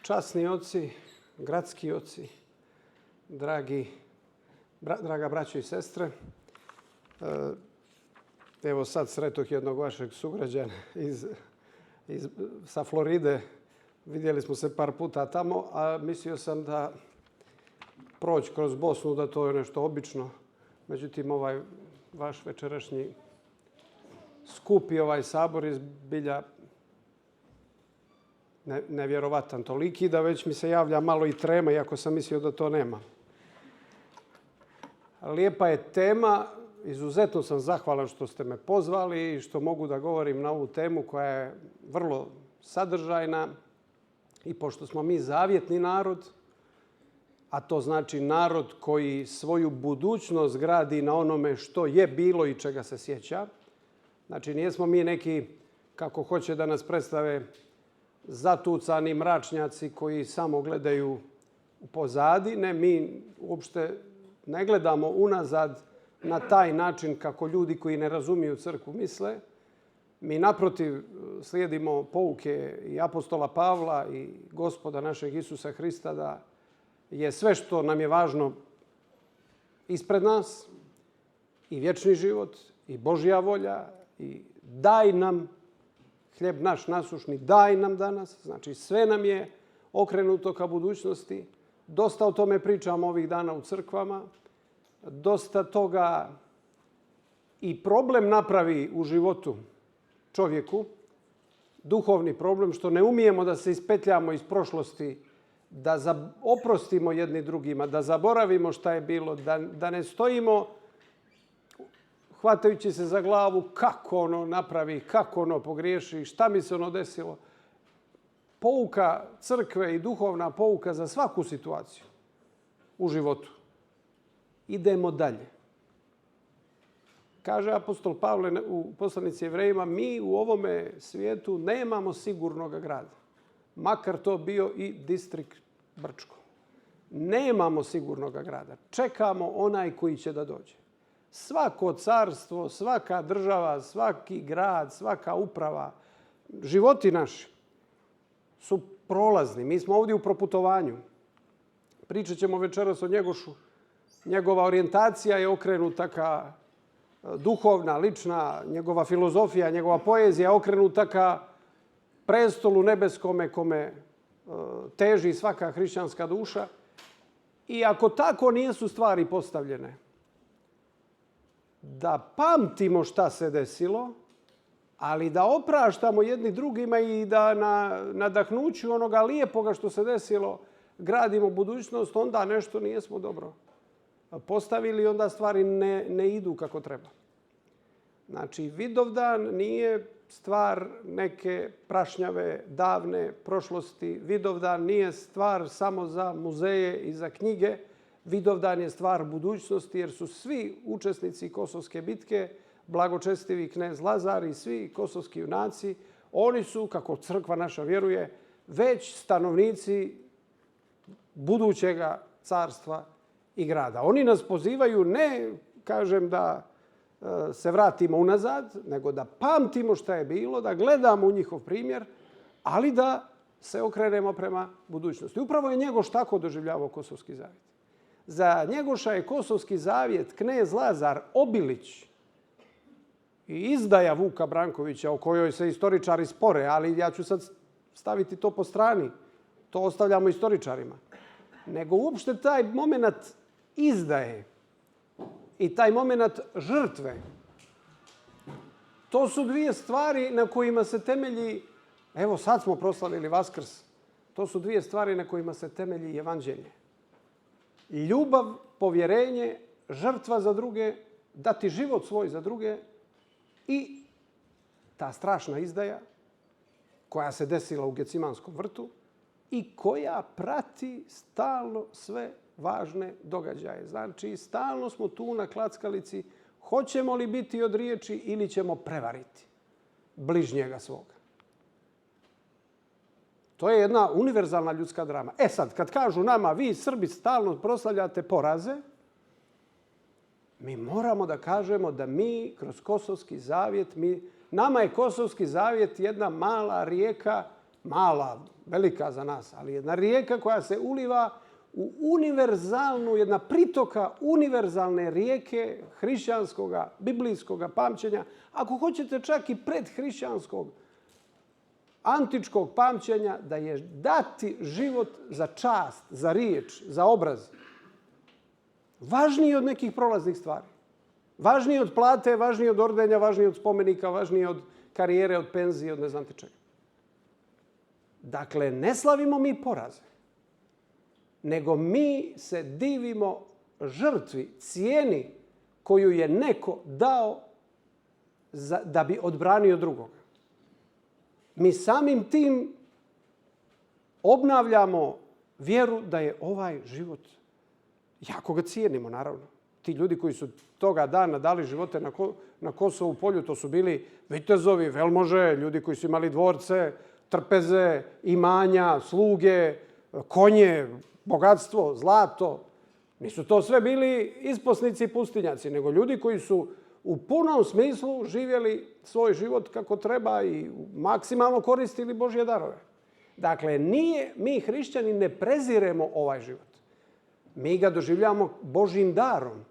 Časni oci, gradski oci, draga braćo i sestre, evo sad sretoh jednog vašeg sugrađana sa Floride. Vidjeli smo se par puta tamo, a mislio sam da proći kroz Bosnu, da to je nešto obično. Međutim, ovaj vaš večerašnji skup i ovaj sabor je zbilja nevjerovatan, toliki da već mi se javlja malo i trema, iako sam mislio da to nema. Lijepa je tema, izuzetno sam zahvalan što ste me pozvali i što mogu da govorim na ovu temu koja je vrlo sadržajna. I pošto smo mi zavjetni narod, a to znači narod koji svoju budućnost gradi na onome što je bilo i čega se sjeća. Znači nijesmo mi neki, kako hoće da nas predstave, zatucani mračnjaci koji samo gledaju pozadi. Ne, mi uopšte ne gledamo unazad na taj način kako ljudi koji ne razumiju crkvu misle. Mi naprotiv slijedimo pouke i apostola Pavla i Gospoda našeg Isusa Hrista da je sve što nam je važno ispred nas, i vječni život, i Božja volja, i daj nam hljeb naš nasušni, daj nam danas. Znači sve nam je okrenuto ka budućnosti. Dosta o tome pričamo ovih dana u crkvama. Dosta toga i problem napravi u životu čovjeku, duhovni problem, što ne umijemo da se ispetljamo iz prošlosti, da oprostimo jedni drugima, da zaboravimo šta je bilo, da ne stojimo hvatajući se za glavu kako ono napravi, kako ono pogriješi, šta mi se ono desilo. Pouka crkve i duhovna pouka za svaku situaciju u životu. Idemo dalje. Kaže apostol Pavle u poslanici Jevrejima, mi u ovome svijetu nemamo sigurnog grada. Makar to bio i distrikt Brčko. Nemamo sigurnog grada. Čekamo onaj koji će da dođe. Svako carstvo, svaka država, svaki grad, svaka uprava, životi naši su prolazni. Mi smo ovdje u proputovanju. Pričat ćemo večeras o Njegošu. Njegova orijentacija je okrenuta ka duhovna, lična, njegova filozofija, njegova poezija je okrenuta ka prestolu nebeskome kome teži svaka hrišćanska duša. I ako tako nisu stvari postavljene, da pamtimo šta se desilo, ali da opraštamo jedni drugima i da na nadahnuću onoga lijepoga što se desilo gradimo budućnost, onda nešto nijesmo dobro postavili, onda stvari ne idu kako treba. Znači, Vidovdan nije stvar neke prašnjave, davne prošlosti. Vidovdan nije stvar samo za muzeje i za knjige. Vidovdan je stvar budućnosti jer su svi učesnici Kosovske bitke, blagočestivi knez Lazar i svi kosovski junaci, oni su, kako crkva naša vjeruje, već stanovnici budućega carstva i grada. Oni nas pozivaju ne, kažem, da se vratimo unazad, nego da pamtimo šta je bilo, da gledamo u njihov primjer, ali da se okrenemo prema budućnosti. Upravo je Njegoš tako doživljavao Kosovski zavjet. Za Njegoša je Kosovski zavjet knez Lazar Obilić i izdaja Vuka Brankovića, o kojoj se istoričari spore, ali ja ću sad staviti to po strani. To ostavljamo istoričarima. Nego uopšte taj moment izdaje i taj moment žrtve, to su dvije stvari na kojima se temelji, evo sad smo proslavili Vaskrs, to su dvije stvari na kojima se temelji evanđelje. Ljubav, povjerenje, žrtva za druge, dati život svoj za druge i ta strašna izdaja koja se desila u Gecimanskom vrtu i koja prati stalno sve važne događaje. Znači, stalno smo tu na klackalici, hoćemo li biti od riječi ili ćemo prevariti bližnjega svoga. To je jedna univerzalna ljudska drama. E sad, kad kažu nama, vi Srbi stalno proslavljate poraze, mi moramo da kažemo da mi kroz Kosovski zavjet, nama je Kosovski zavjet jedna mala rijeka, mala, velika za nas, ali jedna rijeka koja se uliva u univerzalnu, jedna pritoka univerzalne rijeke hrišćanskog, biblijskog pamćenja, ako hoćete čak i predhrišćanskog, antičkog pamćenja, da je dati život za čast, za riječ, za obraz, važniji od nekih prolaznih stvari. Važniji od plate, važniji od ordenja, važniji od spomenika, važniji od karijere, od penzije, od ne znam te čega. Dakle, ne slavimo mi poraze, nego mi se divimo žrtvi, cijeni koju je neko dao da bi odbranio drugoga. Mi samim tim obnavljamo vjeru da je ovaj život, jako ga cijenimo naravno. Ti ljudi koji su toga dana dali živote na Kosovu polju, to su bili vitezovi, velmože, ljudi koji su imali dvorce, trpeze, imanja, sluge, konje, bogatstvo, zlato. Nisu to sve bili isposnici i pustinjaci, nego ljudi koji su u punom smislu živjeli svoj život kako treba i maksimalno koristili Božje darove. Dakle, mi hrišćani ne preziremo ovaj život. Mi ga doživljamo Božjim darom.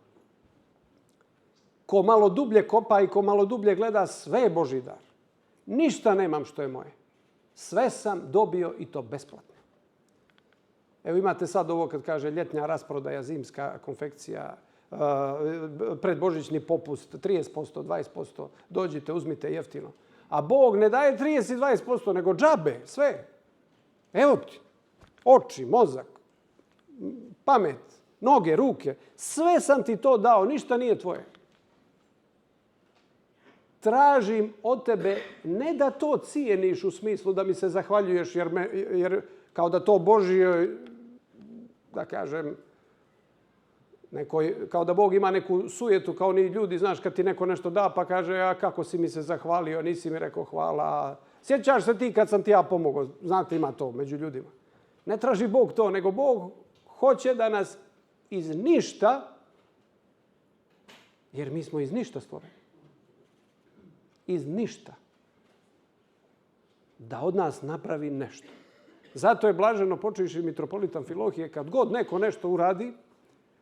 Ko malo dublje kopa i ko malo dublje gleda, sve je Božji dar. Ništa nemam što je moje. Sve sam dobio i to besplatno. Evo imate sad ovo kad kaže ljetnja rasprodaja, zimska konfekcija, predbožićni popust, 30%, 20%, dođite, uzmite jeftino. A Bog ne daje 30-20%, nego džabe, sve. Evo ti, oči, mozak, pamet, noge, ruke, sve sam ti to dao, ništa nije tvoje. Tražim od tebe ne da to cijeniš u smislu da mi se zahvaljuješ jer kao da to Božje, da kažem, kao da Bog ima neku sujetu kao ni ljudi, znaš, kad ti neko nešto da pa kaže a kako si mi se zahvalio, nisi mi rekao hvala. Sjećaš se ti kad sam ti ja pomogao, znate ima to među ljudima. Ne traži Bog to, nego Bog hoće da nas iz ništa, jer mi smo iz ništa stvoreni. Iz ništa. Da od nas napravi nešto. Zato je blaženo počevši mitropolitan Filohije, kad god neko nešto uradi,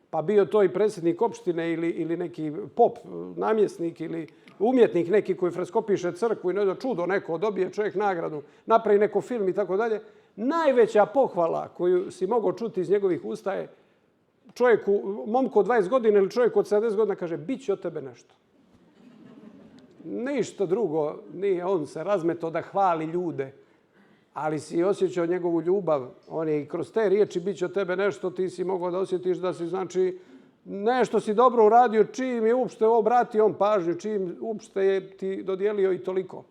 pa bio to i predsjednik opštine ili neki pop, namjesnik ili umjetnik neki koji freskopiše crkvu i ne da čudo neko, dobije čovjek nagradu, napravi neko film i tako dalje, najveća pohvala koju si mogao čuti iz njegovih usta je čovjeku, momku od 20 godina ili čovjeku od 70 godina kaže bit će od tebe nešto. Ništa drugo nije, on se razmeto da hvali ljude, ali si osjećao njegovu ljubav. On je i kroz te riječi bit će od tebe nešto, ti si mogao da osjetiš da si, znači, nešto si dobro uradio, čim je uopšte obratio on pažnju, čim uopšte je ti dodijelio i toliko.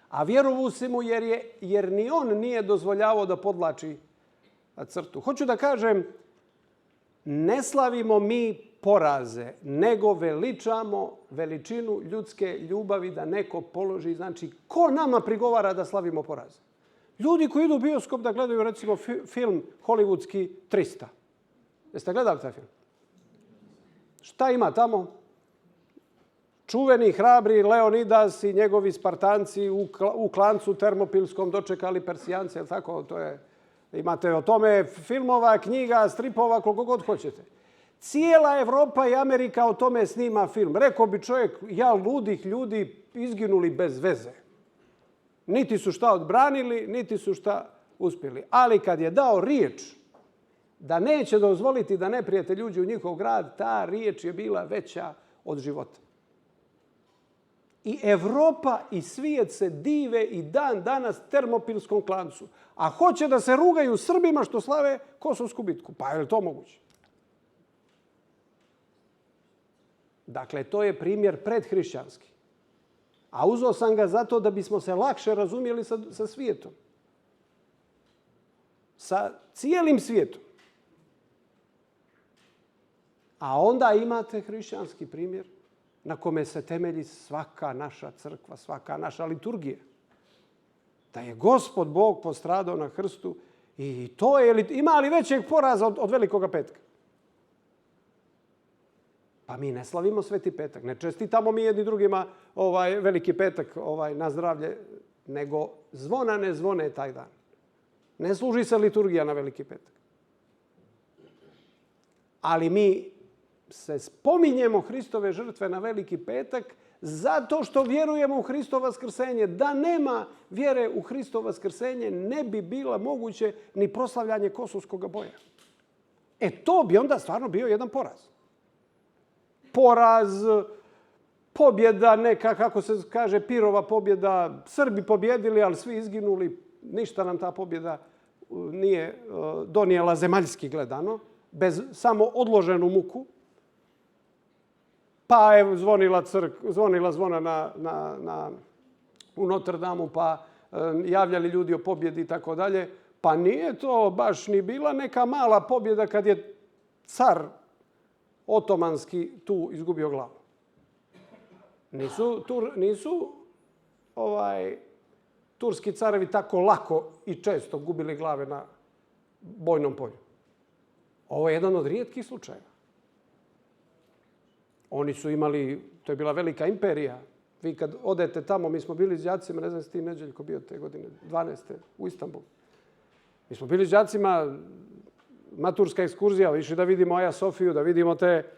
A vjerovu si mu jer ni on nije dozvoljavao da podlači crtu. Hoću da kažem, ne slavimo mi poraze, nego veličamo veličinu ljudske ljubavi da neko položi. Znači, ko nama prigovara da slavimo poraze? Ljudi koji idu u bioskop da gledaju, recimo, film hollywoodski 300. Jeste gledali taj film? Šta ima tamo? Čuveni, hrabri Leonidas i njegovi Spartanci u klancu termopilskom dočekali Persijance, jel tako? To je, imate o tome filmova, knjiga, stripova, koliko god hoćete. Cijela Evropa i Amerika o tome snima film. Rekao bi čovjek, ja ludih ljudi izginuli bez veze. Niti su šta odbranili, niti su šta uspjeli. Ali kad je dao riječ da neće dozvoliti da neprijatelj uđe u njihov grad, ta riječ je bila veća od života. I Evropa i svijet se dive i dan danas termopilskom klancu. A hoće da se rugaju Srbima što slave Kosovsku bitku. Pa je li to moguće? Dakle, to je primjer predhrišćanski. A uzeo sam ga zato da bismo se lakše razumjeli sa svijetom. Sa cijelim svijetom. A onda imate hrišćanski primjer na kome se temelji svaka naša crkva, svaka naša liturgija. Da je Gospod Bog postradao na krstu i to je, ima li većeg poraza od Velikoga petka? Pa mi ne slavimo Sveti petak, ne čestitamo mi jedni drugima Veliki petak na zdravlje nego zvona ne zvone taj dan. Ne služi se liturgija na Veliki petak. Ali mi se spominjemo Hristove žrtve na Veliki petak zato što vjerujemo u Hristovo vaskrsenje. Da nema vjere u Hristovo vaskrsenje, ne bi bilo moguće ni proslavljanje Kosovskog boja. To bi onda stvarno bio jedan poraz. Poraz, pobjeda neka, kako se kaže, pirova pobjeda. Srbi pobjedili, ali svi izginuli. Ništa nam ta pobjeda nije donijela zemaljski gledano, bez samo odloženu muku. Pa je zvonila zvona u Notre Damu, pa javljali ljudi o pobjedi i tako dalje. Pa nije to baš ni bila neka mala pobjeda kad je car otomanski tu izgubio glavu. Nisu turski carevi tako lako i često gubili glave na bojnom polju. Ovo je jedan od rijetkih slučajeva. Oni su imali, to je bila velika imperija. Vi kad odete tamo, mi smo bili s đacima, ne znam si ti Neđeljko bio te godine, 12. u Istanbulu. Mi smo bili s đacima, maturska ekskurzija, išli da vidimo Aja Sofiju, da vidimo te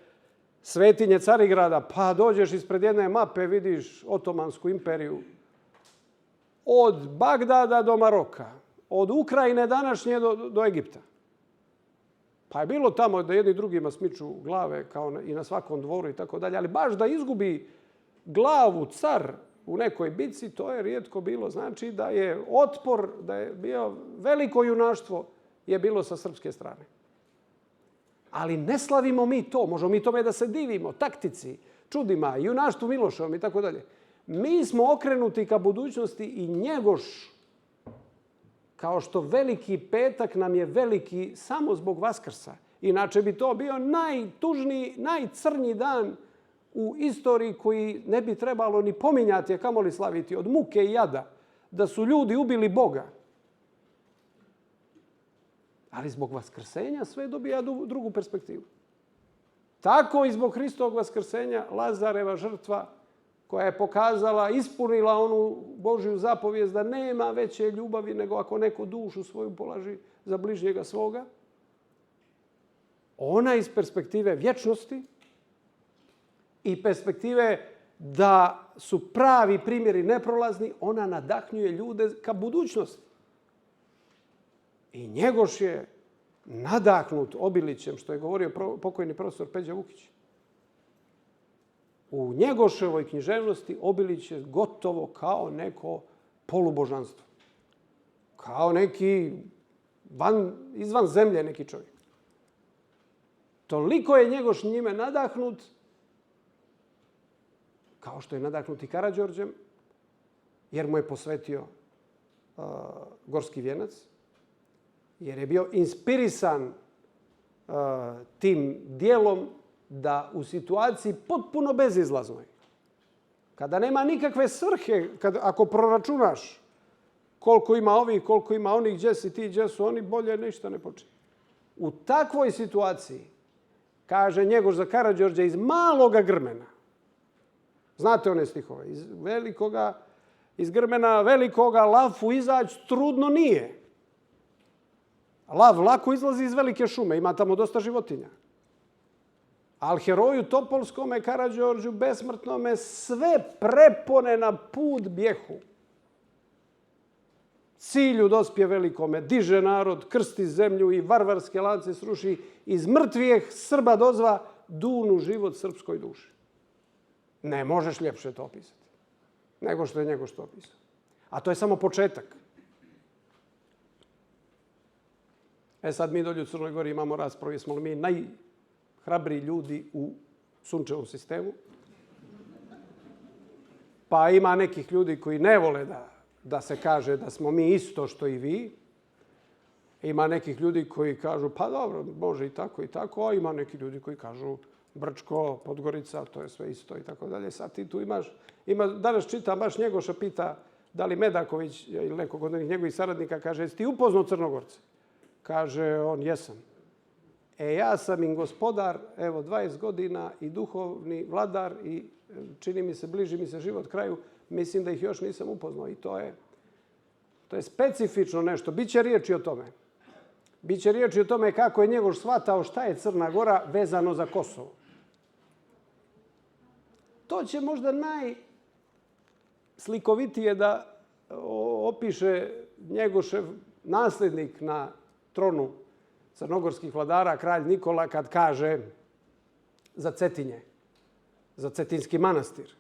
svetinje Carigrada, pa dođeš ispred jedne mape, vidiš Otomansku imperiju. Od Bagdada do Maroka, od Ukrajine današnje do Egipta. Pa je bilo tamo da jedni drugima smiču glave kao i na svakom dvoru i tako dalje, ali baš da izgubi glavu car u nekoj bitci, to je rijetko bilo. Znači da je otpor, da je bio veliko junaštvo je bilo sa srpske strane. Ali ne slavimo mi to, možemo mi tome da se divimo, taktici, čudima, junaštvu Miloševom i tako dalje. Mi smo okrenuti ka budućnosti i Njegoš, kao što Veliki petak nam je veliki samo zbog Vaskrsa. Inače bi to bio najtužniji, najcrnji dan u istoriji koji ne bi trebalo ni pominjati, a kamoli slaviti, od muke i jada, da su ljudi ubili Boga. Ali zbog vaskrsenja sve dobija drugu perspektivu. Tako i zbog Hristovog vaskrsenja Lazareva žrtva koja je pokazala, ispunila onu Božju zapovijest da nema veće ljubavi nego ako neko dušu svoju polaži za bližnjega svoga. Ona iz perspektive vječnosti i perspektive da su pravi primjeri neprolazni, ona nadahnjuje ljude ka budućnosti. I Njegoš je nadahnut Obilićem, što je govorio pokojni profesor Peđa Vukić. U Njegoševoj književnosti Obilić je gotovo kao neko polubožanstvo. Kao neki izvan zemlje neki čovjek. Toliko je Njegoš njime nadahnut, kao što je nadahnut i Karađorđem, jer mu je posvetio Gorski vijenac, jer je bio inspirisan tim dijelom da u situaciji potpuno bezizlaznoj, kada nema nikakve svrhe, ako proračunaš koliko ima ovih, koliko ima onih, gdje si ti, gdje su oni, bolje ništa ne počne. U takvoj situaciji, kaže Njegoš za Karađorđa, iz maloga grmena, znate one stihove, iz grmena velikoga lafu izaći trudno nije. Lav lako izlazi iz velike šume, ima tamo dosta životinja. Ali heroju Topolskome, Karađorđu, besmrtnome, sve prepone na put bjehu. Cilju dospje velikome, diže narod, krsti zemlju i varvarske lance sruši, iz mrtvijeh Srba dozva dunu život srpskoj duši. Ne možeš ljepše to opisati nego što je Njegoš to opisao. A to je samo početak. Sad mi dolje u Crnoj Gori imamo raspravu, jesmo li mi najhrabriji ljudi u sunčevom sistemu. Pa ima nekih ljudi koji ne vole da se kaže da smo mi isto što i vi. Ima nekih ljudi koji kažu pa dobro, može i tako, a ima neki ljudi koji kažu Brčko, Podgorica, to je sve isto i tako dalje. Sad ti tu imaš, danas čitam, baš Njegoša pita da li Medaković ili nekog od njegovih saradnika kaže, jesi ti upoznao Crnogorce? Kaže on, jesam. Ja sam im gospodar, evo 20 godina i duhovni vladar i čini mi se, bliži mi se život kraju, mislim da ih još nisam upoznao i to je To je specifično nešto. Biće riječi o tome. Biće riječi o tome kako je Njegoš shvatao šta je Crna Gora vezano za Kosovo. To će možda najslikovitije da opiše Njegošev nasljednik na tronu crnogorskih vladara, kralj Nikola, kad kaže za Cetinje, za Cetinski manastir.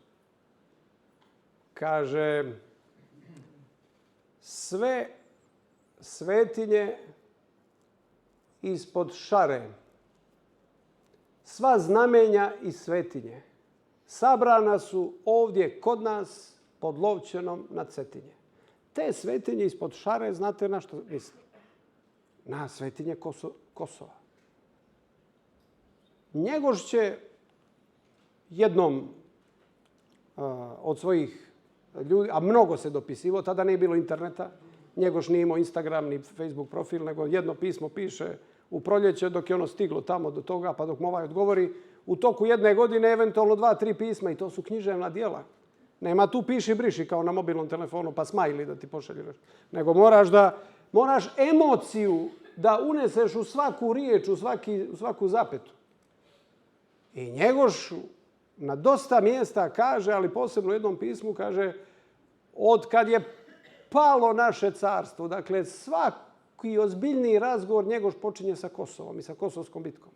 Kaže, sve svetinje ispod šare, sva znamenja i svetinje sabrana su ovdje kod nas pod Lovćenom na Cetinje. Te svetinje ispod šare, znate na što mislim? Na svetinje Kosova. Njegoš će jednom od svojih ljudi, a mnogo se dopisivo, tada nije bilo interneta, Njegoš nije imao Instagram ni Facebook profil, nego jedno pismo piše u proljeće dok je ono stiglo tamo do toga, pa dok mu ovaj odgovori, u toku jedne godine eventualno 2-3 pisma i to su književna djela. Nema tu piši briši kao na mobilnom telefonu pa smajli da ti pošalje nešto. Nego moraš emociju da uneseš u svaku riječ, u svaku zapetu. I Njegoš na dosta mjesta kaže, ali posebno u jednom pismu kaže, od kad je palo naše carstvo, dakle svaki ozbiljniji razgovor Njegoš počinje sa Kosovom i sa Kosovskom bitkom.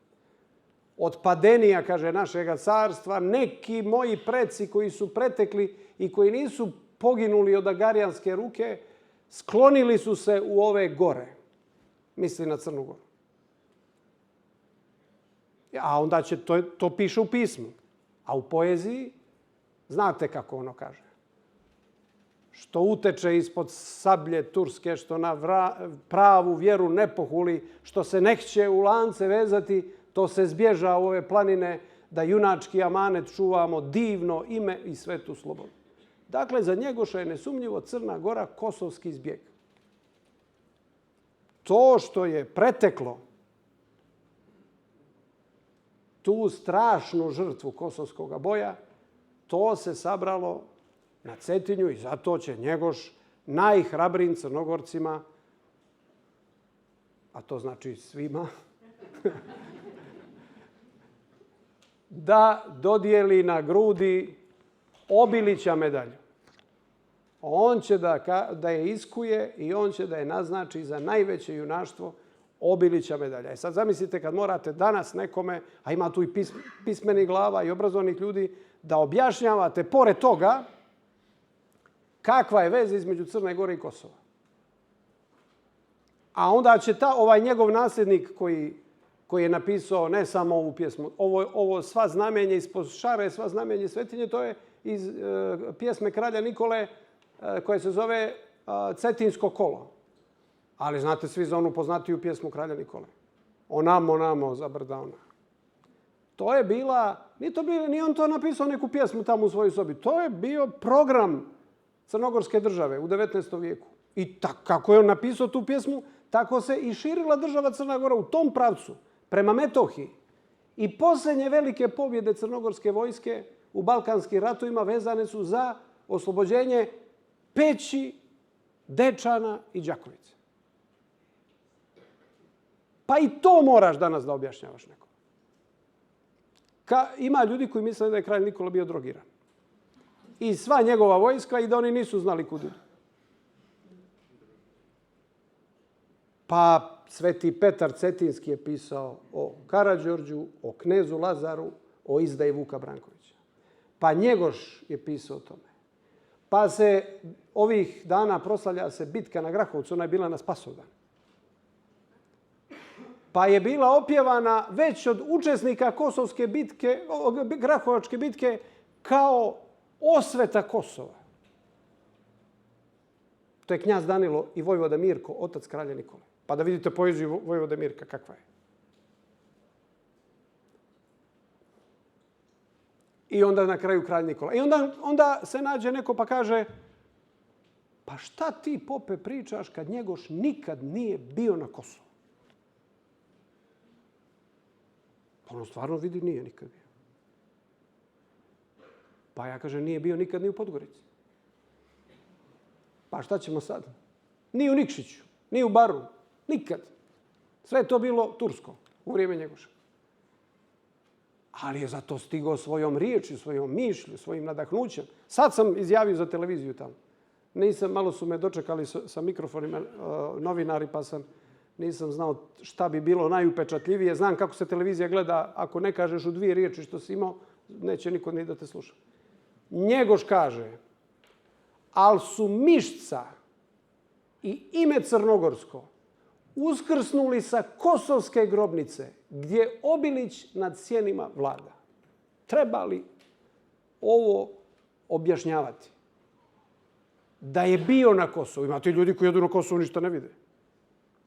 Od padenija, kaže, našega carstva, neki moji preci koji su pretekli i koji nisu poginuli od agarijanske ruke, sklonili su se u ove gore. Misli na Crnu Goru. A onda će to piše u pismu. A u poeziji, znate kako ono kaže. Što uteče ispod sablje turske, što na pravu vjeru ne pohuli, što se neće u lance vezati, to se zbježa u ove planine, da junački amanet čuvamo, divno ime i svetu slobodu. Dakle, za Njegoša je nesumnjivo Crna Gora kosovski zbjeg. To što je preteklo tu strašnu žrtvu kosovskog boja, to se sabralo na Cetinju i zato će Njegoš najhrabrijim Crnogorcima, a to znači svima, da dodijeli na grudi Obilića medalju. On će da je iskuje i on će da je naznači za najveće junaštvo Obilića medalja. Sad zamislite kad morate danas nekome, a ima tu i pismenih glava i obrazovnih ljudi, da objašnjavate pored toga kakva je veza između Crne Gore i Kosova. A onda će ovaj njegov nasljednik koji je napisao ne samo ovu pjesmu, ovo sva znamenje ispod šare, sva znamenje svetinje, to je iz pjesme kralja Nikole koja se zove Cetinsko kolo. Ali znate svi za onu poznatiju pjesmu kralja Nikole. Onamo za brda ona. To je bila, nije on to napisao neku pjesmu tamo u svojoj sobi, to je bio program Crnogorske države u 19. vijeku. I kako je on napisao tu pjesmu, tako se i širila država Crna Gora u tom pravcu, prema Metohiji. I posljednje velike pobjede crnogorske vojske u Balkanskim ratovima vezane su za oslobođenje Peći, Dečana i Đakovice. Pa i to moraš danas da objašnjavaš nekom. Ima ljudi koji misle da je kralj Nikola bio drogiran. I sva njegova vojska i da oni nisu znali kud idu. Pa Sveti Petar Cetinski je pisao o Karađorđu, o knezu Lazaru, o izdaji Vuka Brankovića. Pa Njegoš je pisao o tome. Pa se ovih dana proslavlja se bitka na Grahovcu, ona je bila na Spasovdan. Pa je bila opjevana već od učesnika Kosovske bitke, Grahovačke bitke, kao osveta Kosova. To je knjaz Danilo i vojvoda Mirko, otac kralja Nikole. Pa da vidite poeziju vojvode Mirka kakva je. I onda na kraju kralj Nikola. I onda se nađe neko pa kaže, pa šta ti, pope, pričaš kad Njegoš nikad nije bio na Kosovu? Pa ono stvarno vidi nije nikad bio. Pa ja kažem, nije bio nikad ni u Podgorici. Pa šta ćemo sad? Ni u Nikšiću, ni u Baru. Nikad. Sve je to bilo tursko u vrijeme Njegoša. Ali je zato stigao svojom riječju, svojom mišlju, svojim nadahnućem. Sad sam izjavio za televiziju tamo. Malo su me dočekali sa mikrofonima novinari, pa nisam znao šta bi bilo najupečatljivije. Znam kako se televizija gleda. Ako ne kažeš u 2 riječi što si imao, neće niko ni da te sluša. Njegoš kaže, al su Mišca i ime crnogorsko uskrsnuli sa kosovske grobnice gdje Obilić nad sjenima vlada. Treba li ovo objašnjavati? Da je bio na Kosovu. Imate ljudi koji jedu na Kosovu, ništa ne vide.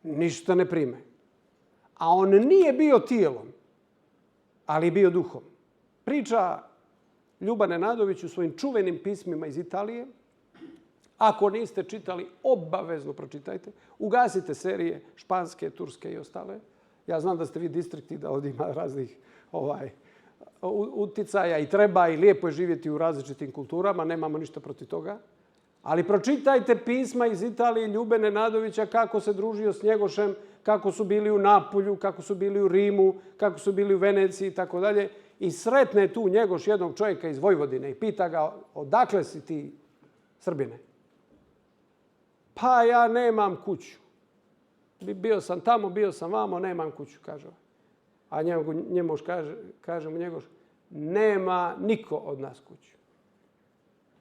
Ništa ne prime. A on nije bio tijelom, ali bio duhom. Priča Ljuba Nenadović u svojim čuvenim pismima iz Italije. Ako niste čitali, obavezno pročitajte. Ugasite serije španske, turske i ostale. Ja znam da ste vi distrikti, da ovdje ima raznih uticaja i treba i lijepo je živjeti u različitim kulturama. Nemamo ništa protiv toga. Ali pročitajte pisma iz Italije Ljube Nenadovića kako se družio s Njegošem, kako su bili u Napulju, kako su bili u Rimu, kako su bili u Veneciji i tako dalje. I sretne tu Njegoš jednog čovjeka iz Vojvodine i pita ga odakle si ti, Srbine? Pa ja nemam kuću. Bio sam tamo, bio sam vamo, nemam kuću, kaže. A Njegoš kaže mu Njegoš, nema niko od nas kuću.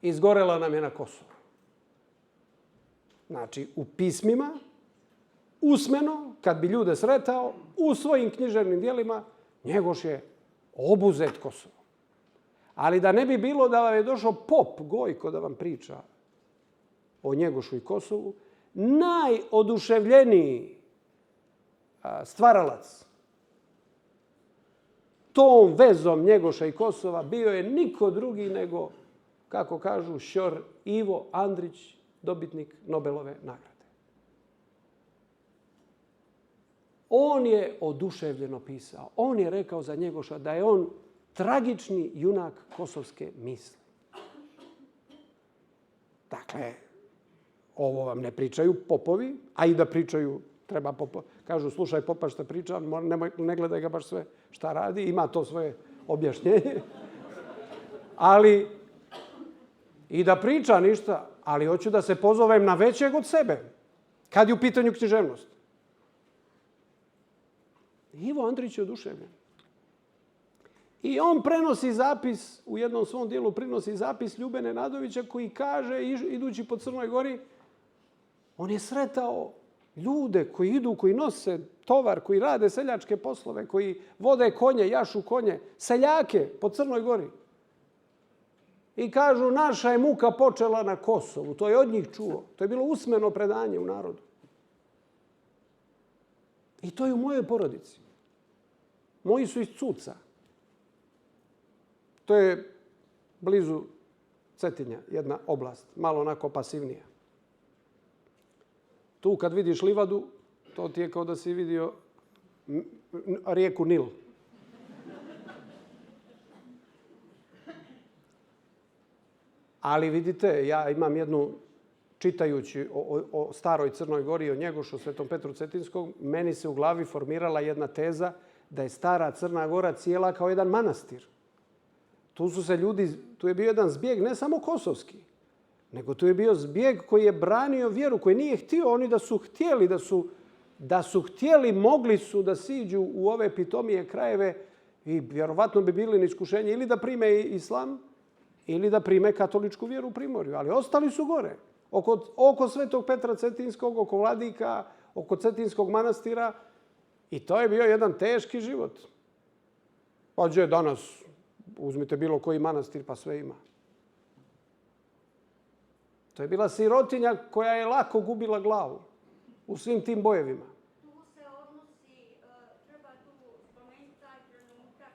Izgorela nam je na Kosovu. Znači, u pismima, usmeno, kad bi ljude sretao, u svojim književnim dijelima, Njegoš je obuzet Kosovo. Ali da ne bi bilo da vam je došao pop Gojko da vam priča o Njegošu i Kosovu, najoduševljeniji stvaralac tom vezom Njegoša i Kosova bio je niko drugi nego, kako kažu, šjor Ivo Andrić, dobitnik Nobelove nagrade. On je oduševljeno pisao. On je rekao za Njegoša da je on tragični junak kosovske misli. Dakle, ovo vam ne pričaju popovi, a i da pričaju treba popovi. Kažu, slušaj popa šta priča, ne gledaj ga baš sve šta radi, ima to svoje objašnjenje. Ali, i da priča ništa, ali hoću da se pozovem na većeg od sebe, kad je u pitanju književnost. Ivo Andrić je oduševljen. I on prenosi zapis, u jednom svom dijelu prenosi zapis Ljube Nenadovića koji kaže, idući po Crnoj Gori, on je sretao ljude koji idu, koji nose tovar, koji rade seljačke poslove, koji vode konje, jašu konje, seljake po Crnoj Gori. I kažu, naša je muka počela na Kosovu. To je od njih čuo. To je bilo usmeno predanje u narodu. I to je u mojoj porodici. Moji su iz Cuca. To je blizu Cetinja, jedna oblast, malo onako pasivnija. Tu kad vidiš livadu, to ti je kao da si vidio rijeku Nil. Ali vidite, ja imam jednu, čitajući o staroj Crnoj Gori, o Njegošu, Svetom Petru Cetinskog, meni se u glavi formirala jedna teza da je stara Crna Gora cijela kao jedan manastir. Tu je bio jedan zbjeg, ne samo kosovski, nego tu je bio zbjeg koji je branio vjeru, koji nije htio. Oni da su htjeli, mogli su da siđu u ove pitomije krajeve i vjerovatno bi bili na iskušenje ili da prime islam, ili da prime katoličku vjeru u Primorju. Ali ostali su gore. Oko Svetog Petra Cetinskog, oko Vladika, oko Cetinskog manastira. I to je bio jedan teški život. Pa gdje danas, uzmite bilo koji manastir, pa sve ima. To je bila sirotinja koja je lako gubila glavu u svim tim bojevima. Tu se odnosi, treba tu spomenuti taj trenutak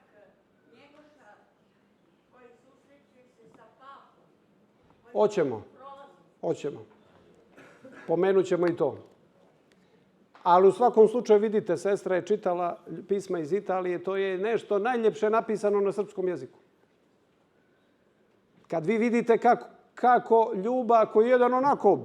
Njegoša koji susreće se sa papom. Hoćemo. Pomenut ćemo i to. Ali u svakom slučaju, vidite, sestra je čitala pisma iz Italije, to je nešto najljepše napisano na srpskom jeziku. Kad vi vidite kako Ljuba, koji je jedan onako,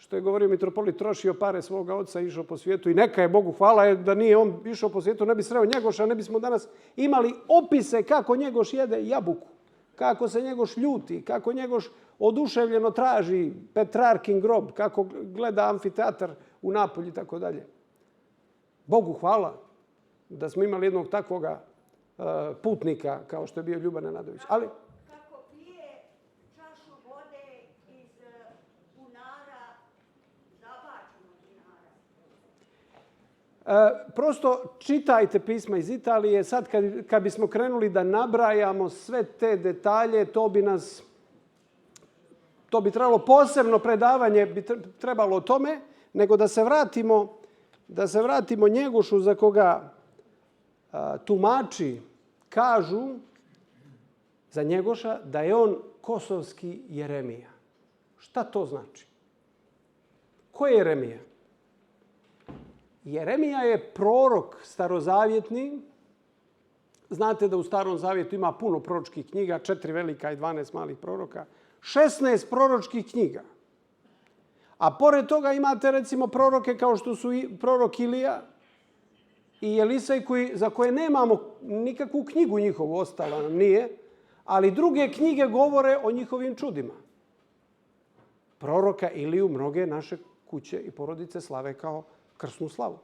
što je govorio mitropolit, trošio pare svoga oca, išao po svijetu i neka je Bogu hvala da nije on išao po svijetu, ne bi sreo Njegoša, ne bismo danas imali opise kako Njegoš jede jabuku, kako se Njegoš ljuti, kako Njegoš oduševljeno traži Petrarkin grob, kako gleda amfiteatar u Napolju i tako dalje. Bogu hvala da smo imali jednog takvoga putnika kao što je bio Ljuban Nenadović. Ali Kako pije čašu vode iz bunara, zabačenog bunara. Prosto čitajte pisma iz Italije. Sad kad bismo krenuli da nabrajamo sve te detalje, to bi trebalo posebno predavanje, bi trebalo o tome, nego da se vratimo Njegošu za koga tumači kažu za Njegoša da je on kosovski Jeremija. Šta to znači? Ko je Jeremija? Jeremija je prorok starozavjetni. Znate da u Starom zavjetu ima puno proročkih knjiga, 4 velika i 12 malih proroka. 16 proročkih knjiga. A pored toga imate recimo proroke kao što su prorok Ilija i Elisej za koje nemamo nikakvu knjigu njihovu, ostala nam nije, ali druge knjige govore o njihovim čudima. Proroka Iliju mnoge naše kuće i porodice slave kao krsnu slavu.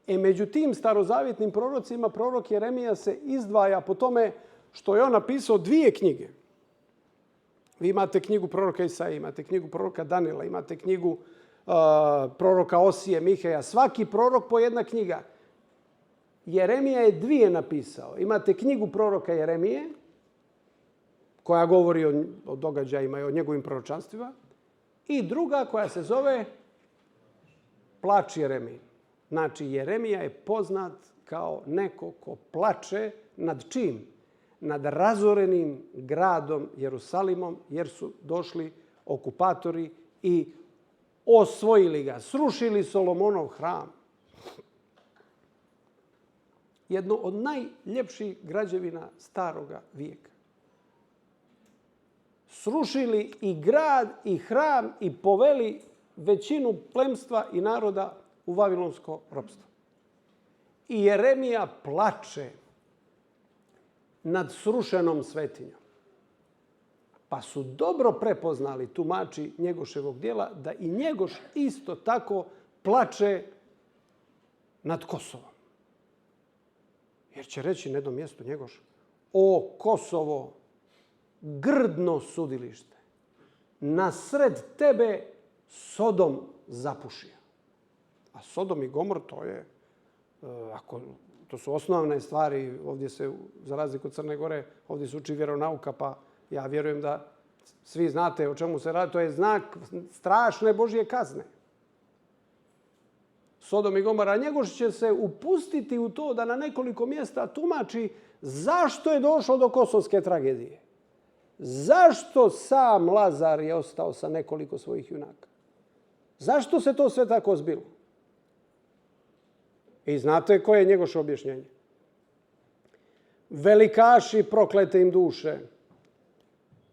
Među tim starozavjetnim prorocima prorok Jeremija se izdvaja po tome što je on napisao 2 knjige. Vi imate knjigu proroka Isaije, imate knjigu proroka Danila, imate knjigu proroka Osije, Miheja. Svaki prorok po 1 knjiga. Jeremija je 2 napisao. Imate knjigu proroka Jeremije, koja govori o događajima i o njegovim proročanstvima. I druga koja se zove Plač Jeremije. Znači, Jeremija je poznat kao neko ko plače nad čim? Nad razorenim gradom Jerusalimom, jer su došli okupatori i osvojili ga. Srušili Solomonov hram. Jedno od najljepših građevina staroga vijeka. Srušili i grad i hram i poveli većinu plemstva i naroda u vavilonsko ropstvo. I Jeremija plače nad srušenom svetinjom. Pa su dobro prepoznali tumači Njegoševog djela da i Njegoš isto tako plače nad Kosovom. Jer će reći na jednom mjestu Njegoš: o Kosovo, grdno sudilište, nasred tebe Sodom zapušio. A Sodom i Gomor to su osnovne stvari. Ovdje se, za razliku od Crne Gore, ovdje se uči vjeronauka, pa ja vjerujem da svi znate o čemu se radi. To je znak strašne Božje kazne. Sodom i Gomora. A Njegoš će se upustiti u to da na nekoliko mjesta tumači zašto je došlo do kosovske tragedije. Zašto sam Lazar je ostao sa nekoliko svojih junaka? Zašto se to sve tako zbilo? I znate koje je Njegoše objašnjenje? Velikaši proklete im duše,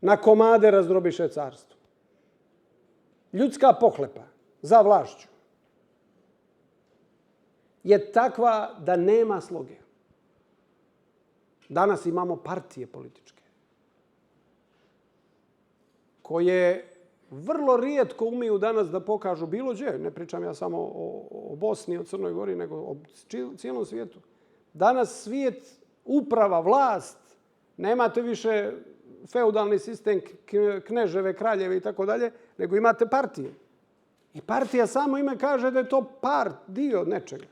na komade razdrobiše carstvo. Ljudska pohlepa za vlašću je takva da nema sloge. Danas imamo partije političke koje vrlo rijetko umiju danas da pokažu bilo gdje. Ne pričam ja samo o Bosni, o Crnoj Gori, nego o cijelom svijetu. Danas svijet, uprava, vlast, nemate više feudalni sistem, kneževe, kraljeve i tako dalje, nego imate partije. I partija samo ime kaže da je to dio od nečega,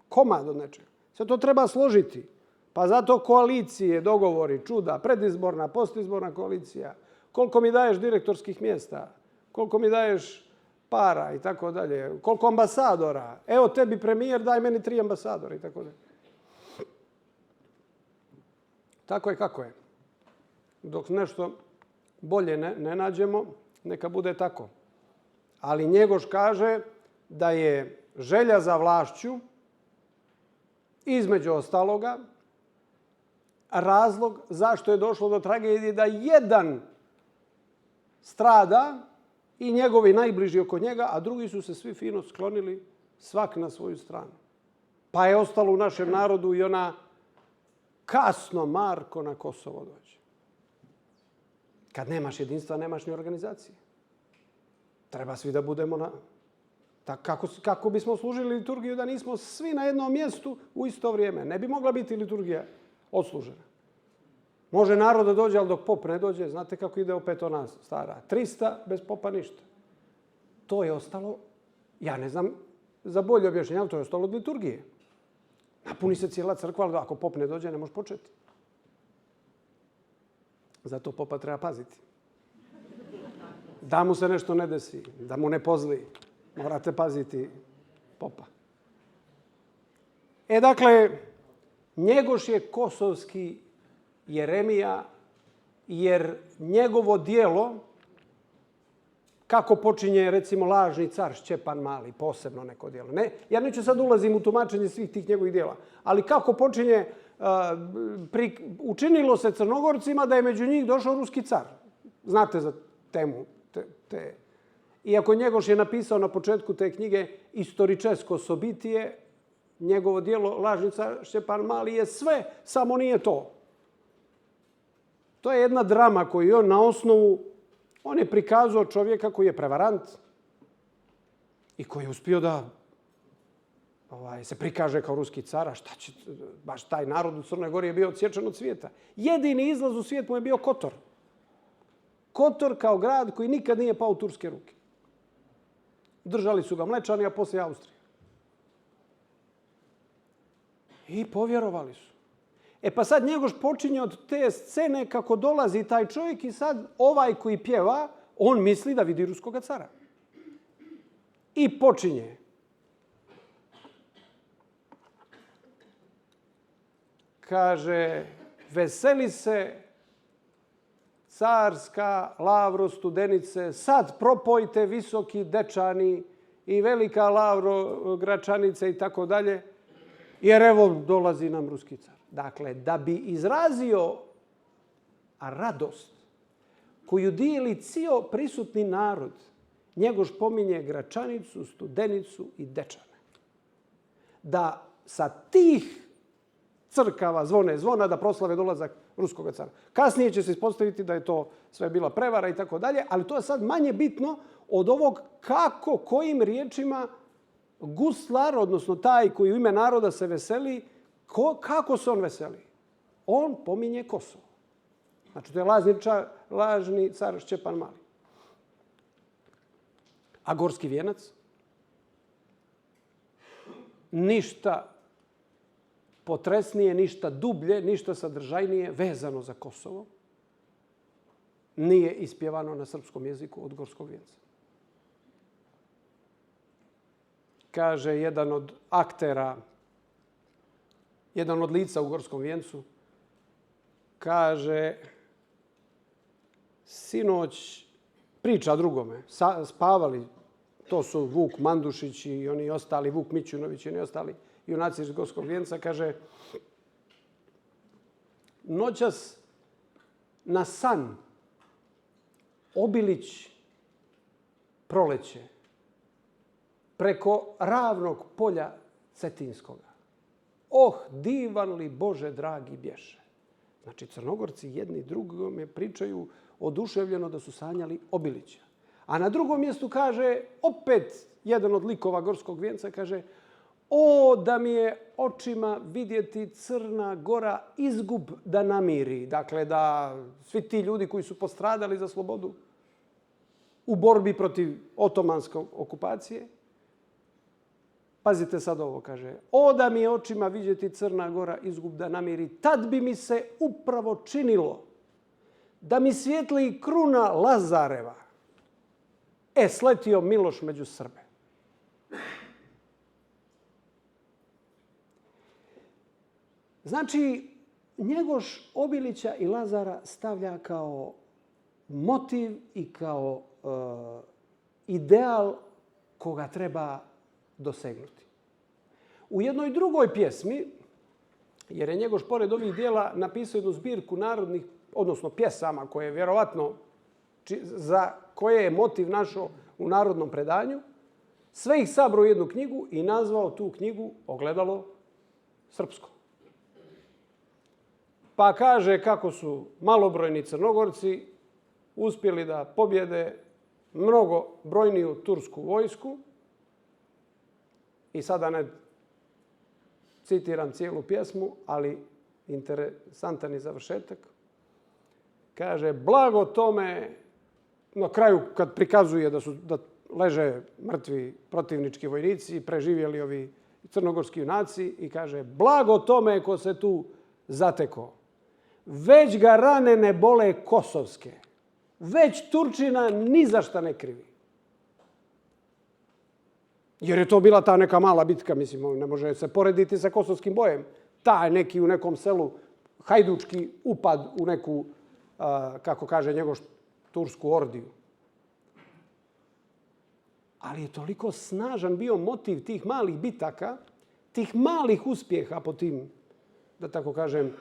komad od nečega. Sve to treba složiti. Pa zato koalicije, dogovori, čuda, predizborna, postizborna koalicija, koliko mi daješ direktorskih mjesta, koliko mi daješ para i tako dalje, koliko ambasadora. Evo tebi premijer, daj meni 3 ambasadora i tako dalje. Tako je kako je. Dok nešto bolje ne nađemo, neka bude tako. Ali Njegoš kaže da je želja za vlašću, između ostaloga, razlog zašto je došlo do tragedije da jedan strada i njegovi najbliži oko njega, a drugi su se svi fino sklonili, svak na svoju stranu. Pa je ostalo u našem narodu i ona kasno Marko na Kosovo dođe. Kad nemaš jedinstva, nemaš ni organizacije. Treba svi da budemo kako bismo služili liturgiju da nismo svi na jednom mjestu u isto vrijeme. Ne bi mogla biti liturgija odslužena. Može narod da dođe, ali dok pop ne dođe, znate kako ide opet ona stara. 300 bez popa ništa. To je ostalo, ja ne znam za bolje objašnjenje, ali to je ostalo od liturgije. Napuni se cijela crkva, ali ako pop ne dođe, ne može početi. Zato popa treba paziti. Da mu se nešto ne desi, da mu ne pozli. Morate paziti popa. Dakle, Njegoš je kosovski Jeremija, jer njegovo djelo, kako počinje recimo lažni car Šćepan Mali, posebno neko djelo. Ja neću sad ulazim u tumačenje svih tih njegovih djela, ali kako počinje, učinilo se Crnogorcima da je među njih došao ruski car. Znate za temu te. Iako Njegoš je napisao na početku te knjige Istoričesko sobitije, njegovo djelo lažni car Šćepan Mali je sve, samo nije to. To je jedna drama koju on na osnovu, on je prikazao čovjeka koji je prevarant i koji je uspio da se prikaže kao ruski car. A šta će, baš taj narod u Crnoj Gori je bio odsječen od svijeta. Jedini izlaz u svijet mu je bio Kotor. Kotor kao grad koji nikad nije pao u turske ruke. Držali su ga Mlečani, a poslije Austrije. I povjerovali su. Pa sad Njegoš počinje od te scene kako dolazi taj čovjek i sad ovaj koji pjeva, on misli da vidi ruskoga cara. I počinje. Kaže, veseli se carska Lavro Studenice, sad propojte visoki dečani i velika Lavro Gračanice i tako dalje, jer evo dolazi nam ruski car. Dakle, da bi izrazio radost koju dijeli cijel prisutni narod, Njegoš pominje Gračanicu, Studenicu i Dečane. Da sa tih crkava zvone zvona da proslave dolazak ruskog cara. Kasnije će se ispostaviti da je to sve bila prevara i tako dalje, ali to je sad manje bitno od ovog kako, kojim riječima guslar, odnosno taj koji u ime naroda se veseli, kako se on veseli? On pominje Kosovo. Znači, to je lažni car Šćepan Mali. A gorski vijenac? Ništa potresnije, ništa dublje, ništa sadržajnije vezano za Kosovo nije ispjevano na srpskom jeziku od gorskog vijenca. Kaže jedan od aktera, jedan od lica u gorskom vijencu, kaže, sinoć, priča drugome, spavali, to su Vuk Mandušić i oni ostali, Vuk Mićunović i oni ostali junaci iz gorskog vijenca, kaže, noćas na san Obilić proleće preko ravnog polja Cetinskoga. Oh, divan li Bože dragi bješe. Znači, Crnogorci jedni drugome pričaju oduševljeno da su sanjali Obilića. A na drugom mjestu kaže, opet jedan od likova gorskog vijenca, kaže, o, da mi je očima vidjeti Crna Gora izgub da namiri. Dakle, da svi ti ljudi koji su postradali za slobodu u borbi protiv otomanske okupacije, pazite sad ovo, kaže, o, da mi je očima vidjeti Crna Gora izgub da namiri, tad bi mi se upravo činilo da mi svijetli kruna Lazareva. Sletio Miloš među Srbe. Znači, Njegoš Obilića i Lazara stavlja kao motiv i kao ideal koga treba dosegnuti. U jednoj drugoj pjesmi, jer je Njegoš pored ovih dijela napisao jednu zbirku narodnih, odnosno pjesama koje vjerovatno za koje je motiv našao u narodnom predanju, sve ih sabrao u jednu knjigu i nazvao tu knjigu Ogledalo srpsko. Pa kaže kako su malobrojni Crnogorci uspjeli da pobjede mnogo brojniju tursku vojsku. I sada ne citiram cijelu pjesmu, ali interesantan je završetak. Kaže, blago tome, na kraju kad prikazuje da leže mrtvi protivnički vojnici, preživjeli ovi crnogorski junaci, i kaže, blago tome ko se tu zateko. Već ga rane ne bole kosovske. Već Turčina ni za šta ne krivi. Jer je to bila ta neka mala bitka, mislim, ne može se porediti sa kosovskim bojem. Taj neki u nekom selu hajdučki upad u neku, kako kaže njegov, tursku ordiju. Ali je toliko snažan bio motiv tih malih bitaka, tih malih uspjeha po tim, da tako kažem,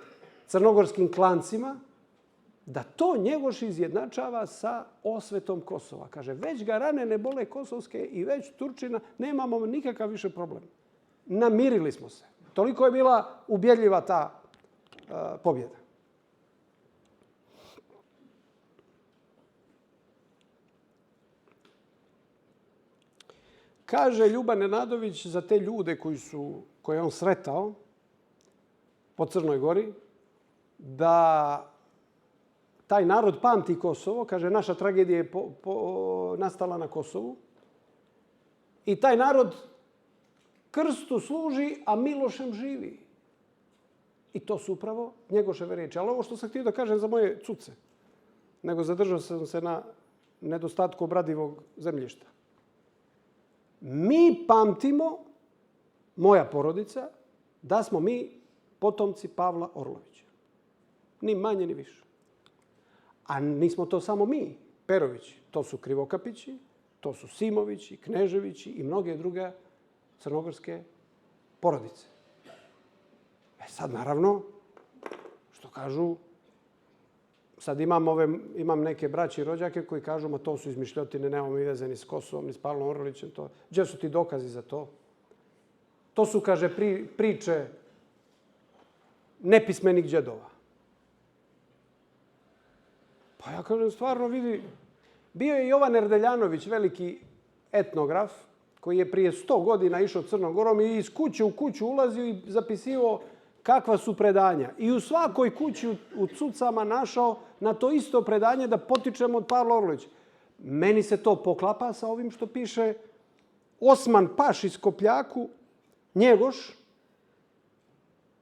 crnogorskim klancima, da to Njegoš izjednačava sa osvetom Kosova. Kaže, već ga rane ne bole kosovske i već Turčina, nemamo nikakav više problem. Namirili smo se. Toliko je bila ubjedljiva ta pobjeda. Kaže Ljuban Nenadović za te ljude koje on sretao po Crnoj Gori, da taj narod pamti Kosovo. Kaže, naša tragedija je nastala na Kosovu. I taj narod krstu služi, a Milošem živi. I to su upravo Njegoševe riječi. Ali ovo što sam htio da kažem za moje cuce, nego zadržao sam se na nedostatku obradivog zemljišta. Mi pamtimo, moja porodica, da smo mi potomci Pavla Orlovića. Ni manje, ni više. A nismo to samo mi, Perovići. To su Krivokapići, to su Simovići, Kneževići i mnoge druge crnogorske porodice. Sad, naravno, što kažu, sad imam neke braće i rođake koji kažu, ma to su izmišljotine, nemamo mi veze ni s Kosovom, ni s Pavlom Orlićem. Gdje su ti dokazi za to? To su, kaže, priče nepismenih džedova. Pa ja kažem, stvarno vidi, bio je Jovan Erdeljanović, veliki etnograf, koji je prije 100 godina išao Crnom Gorom i iz kuće u kuću ulazio i zapisivao kakva su predanja. I u svakoj kući u Cucama našao na to isto predanje da potičemo od Pavla Orlovića. Meni se to poklapa sa ovim što piše Osman Paš iz Kopljaku, Njegoš.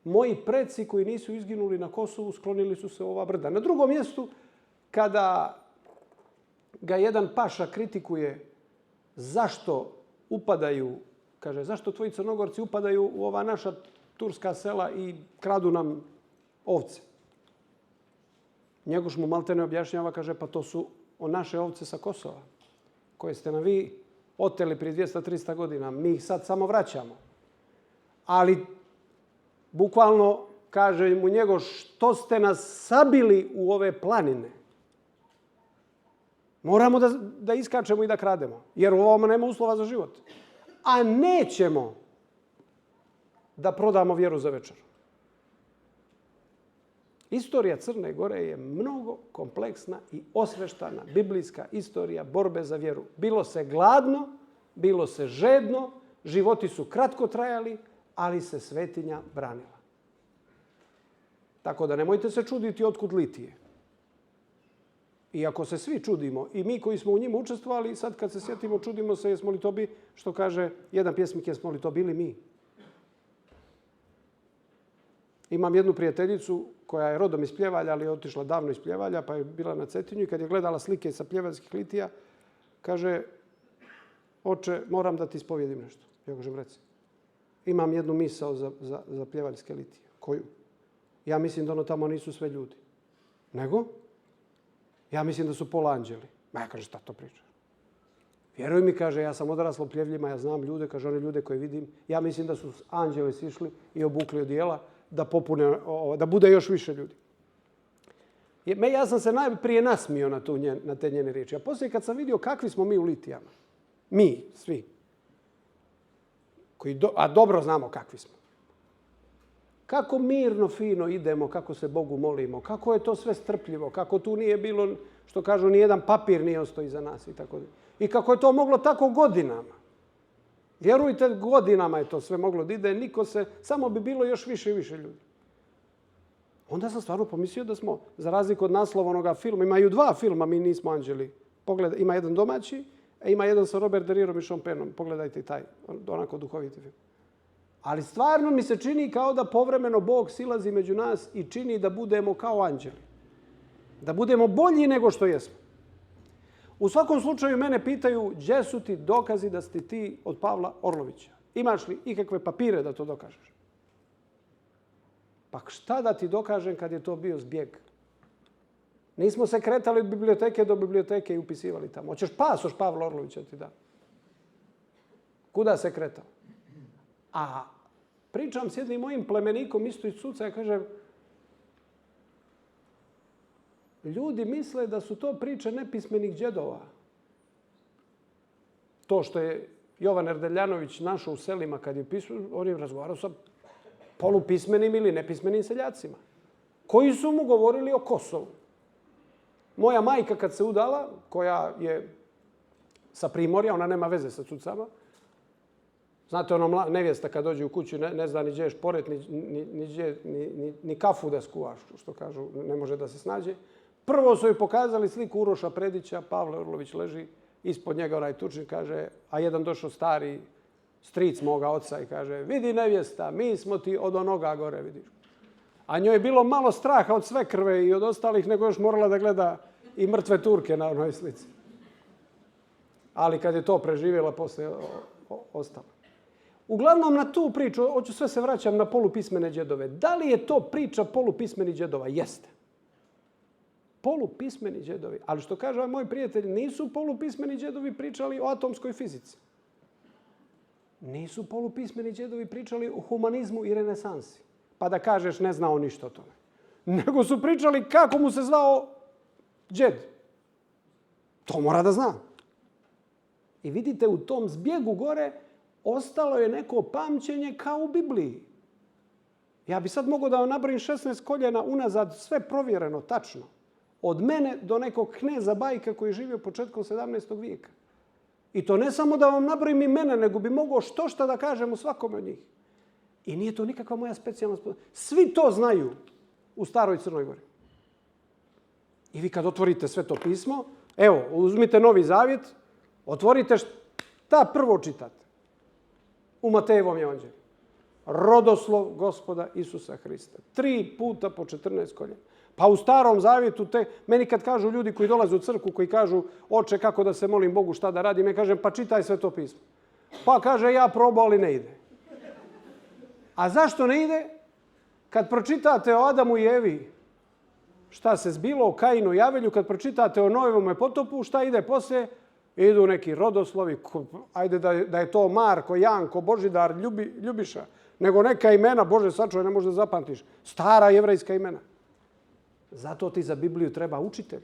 Moji preci koji nisu izginuli na Kosovu sklonili su se u ova brda. Na drugom mjestu, kada ga jedan paša kritikuje zašto upadaju, kaže, zašto tvoji Crnogorci upadaju u ova naša turska sela i kradu nam ovce. Njegoš mu maltene objašnjava, kaže, pa to su naše ovce sa Kosova, koje ste nam vi oteli prije 200-300 godina. Mi ih sad samo vraćamo. Ali, bukvalno, kaže mu Njegoš, što ste nas sabili u ove planine? Moramo da iskačemo i da krademo, jer u ovome nema uslova za život. A nećemo da prodamo vjeru za večeru. Istorija Crne Gore je mnogo kompleksna i osveštana biblijska istorija borbe za vjeru. Bilo se gladno, bilo se žedno, životi su kratko trajali, ali se svetinja branila. Tako da nemojte se čuditi otkud litije. Iako se svi čudimo, i mi koji smo u njima učestvovali, sad kad se sjetimo, čudimo se, jesmo li to bi, što kaže jedan pjesnik, jesmo li to bili mi. Imam jednu prijateljicu koja je rodom iz Pljevalja, ali je otišla davno iz Pljevalja, pa je bila na Cetinju i kad je gledala slike sa pljevaljskih litija, kaže, oče, moram da ti ispovjedim nešto. Ja kažem, reci. Imam jednu misao za pljevaljske litije. Koju? Ja mislim da ono tamo nisu sve ljudi. Nego? Ja mislim da su pola anđeli. Ma ja kaže, šta to priča? Vjeruj mi, kaže, ja sam odrasla u Pljevljima, ja znam ljude, kaže, one ljude koje vidim. Ja mislim da su anđeli sišli i obukli odijela da popune, da bude još više ljudi. Ja sam se najprije nasmio na te njene riječi. A poslije kad sam vidio kakvi smo mi u litijama, mi, svi, a dobro znamo kakvi smo. Kako mirno, fino idemo, kako se Bogu molimo, kako je to sve strpljivo, kako tu nije bilo, što kažu, ni jedan papir nije ostao iza nas. I kako je to moglo tako godinama. Vjerujte, godinama je to sve moglo da ide, samo bi bilo još više i više ljudi. Onda sam stvarno pomislio da smo, za razliku od naslova onoga filma, imaju 2 filma, Mi nismo anđeli. Ima jedan domaći, a ima jedan sa Robert De Nirom i Sean Pennom. Pogledajte i taj, onako duhoviti film. Ali stvarno mi se čini kao da povremeno Bog silazi među nas i čini da budemo kao anđeli. Da budemo bolji nego što jesmo. U svakom slučaju mene pitaju gdje su ti dokazi da si ti od Pavla Orlovića. Imaš li ikakve papire da to dokažeš? Pa šta da ti dokažem kad je to bio zbjeg? Nismo se kretali od biblioteke do biblioteke i upisivali tamo. Hoćeš pasoš Pavla Orlovića ti da? Kuda se kretao? A pričam s jednim mojim plemenikom isto iz Suca, ja kažem, ljudi misle da su to priče nepismenih džedova. To što je Jovan Erdeljanović našao u selima kad je pisao, on je razgovarao sa polupismenim ili nepismenim seljacima, koji su mu govorili o Kosovu. Moja majka kad se udala, koja je sa Primorja, ona nema veze sa Cucama, znate, ono nevjesta kad dođe u kuću ne zna ni gdje je šporet, ni kafu da skuvaš, što kažu, ne može da se snađe. Prvo su joj pokazali sliku Uroša Predića, Pavle Orlović leži, ispod njega onaj tučnik, kaže, a jedan došao stari stric moga oca i kaže, vidi nevjesta, mi smo ti od onoga gore, vidiš. A njoj je bilo malo straha od sve krve i od ostalih, nego još morala da gleda i mrtve Turke na onoj slici. Ali kad je to preživjela, poslije ostala. Uglavnom na tu priču, hoću sve se vraćam na polupismene džedove. Da li je to priča polupismenih džedova? Jeste. Polupismeni džedovi. Ali što kaže ovaj moj prijatelj, nisu polupismeni džedovi pričali o atomskoj fizici. Nisu polupismeni džedovi pričali o humanizmu i renesansi. Pa da kažeš ne zna on ništa o tome. Nego su pričali kako mu se zvao džed. To mora da zna. I vidite, u tom zbjegu gore ostalo je neko pamćenje kao u Bibliji. Ja bi sad mogao da vam nabrojim 16 koljena unazad, sve provjereno, tačno. Od mene do nekog kneza Bajka koji je živio početkom 17. vijeka. I to ne samo da vam nabrojim imena, nego bi mogao što da kažem u svakome od njih. I nije to nikakva moja specijalna sposobnost. Svi to znaju u staroj Crnoj Gori. I vi kad otvorite sve to pismo, evo, uzmite Novi Zavjet, otvorite šta prvo čitate u Matejevom evanđelju. Rodoslov Gospoda Isusa Hrista. 3 puta po 14 koljena. Pa u Starom Zavjetu, meni kad kažu ljudi koji dolaze u crkvu, koji kažu, oče, kako da se molim Bogu, šta da radim, ja kažem, pa čitaj sve to pismo. Pa kaže, ja probao, ali ne ide. A zašto ne ide? Kad pročitate o Adamu i Evi, šta se zbilo, o Kainu i Avelju, kad pročitate o Noevome potopu, šta ide poslije? Idu neki rodoslovi, ajde da je to Marko, Janko, Božidar, Ljubiša, nego neka imena, Bože sačuvaj, ne možeš da zapamtiš. Stara jevrejska imena. Zato ti za Bibliju treba učitelj.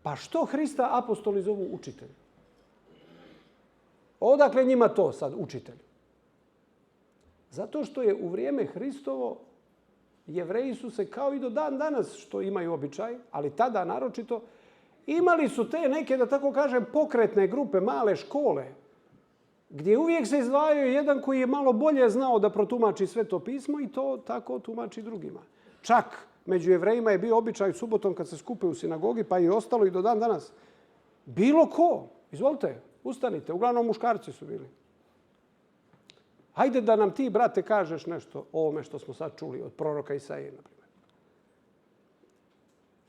Pa što Hrista apostoli zovu učitelj? Odakle njima to sad, učitelj? Zato što je u vrijeme Hristovo Jevreji su se kao i do dan danas, što imaju običaj, ali tada naročito, imali su te neke, da tako kažem, pokretne grupe, male škole, gdje uvijek se izdvajaju jedan koji je malo bolje znao da protumači sve to pismo i to tako tumači drugima. Čak među Jevrejima je bio običaj subotom kad se skupe u sinagogi, pa i ostalo i do dan danas. Bilo ko, izvolite, ustanite, uglavnom muškarci su bili. Hajde da nam ti, brate, kažeš nešto o ovome što smo sad čuli od proroka Isaije, na primjer.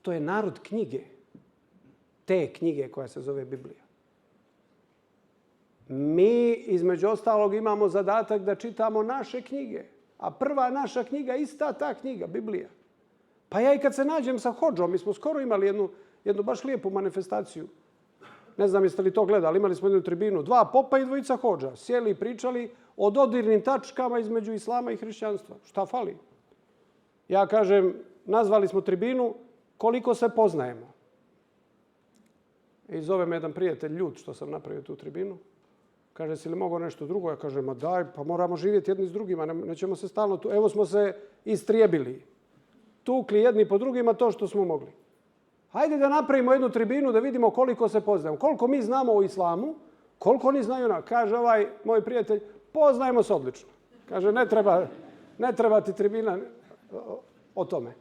To je narod knjige. Te knjige koja se zove Biblija. Mi, između ostalog, imamo zadatak da čitamo naše knjige. A prva naša knjiga, ista ta knjiga, Biblija. Pa ja i kad se nađem sa hodžom, mi smo skoro imali jednu baš lijepu manifestaciju. Ne znam jeste li to gledali, imali smo jednu tribinu. 2 popa i 2 hodža. Sjeli i pričali o dodirnim tačkama između islama i hrišćanstva. Šta fali? Ja kažem, nazvali smo tribinu koliko se poznajemo. I zove me jedan prijatelj ljut što sam napravio tu tribinu. Kaže, si li mogao nešto drugo? Ja kažem, ma daj, pa moramo živjeti jedni s drugima, nećemo se stalno tu. Evo smo se istrijebili. Tukli jedni po drugima to što smo mogli. Hajde da napravimo jednu tribinu da vidimo koliko se poznajemo. Koliko mi znamo o islamu, koliko oni znaju nas. Kaže ovaj moj prijatelj, poznajemo se odlično. Kaže, ne treba ti tribina o tome.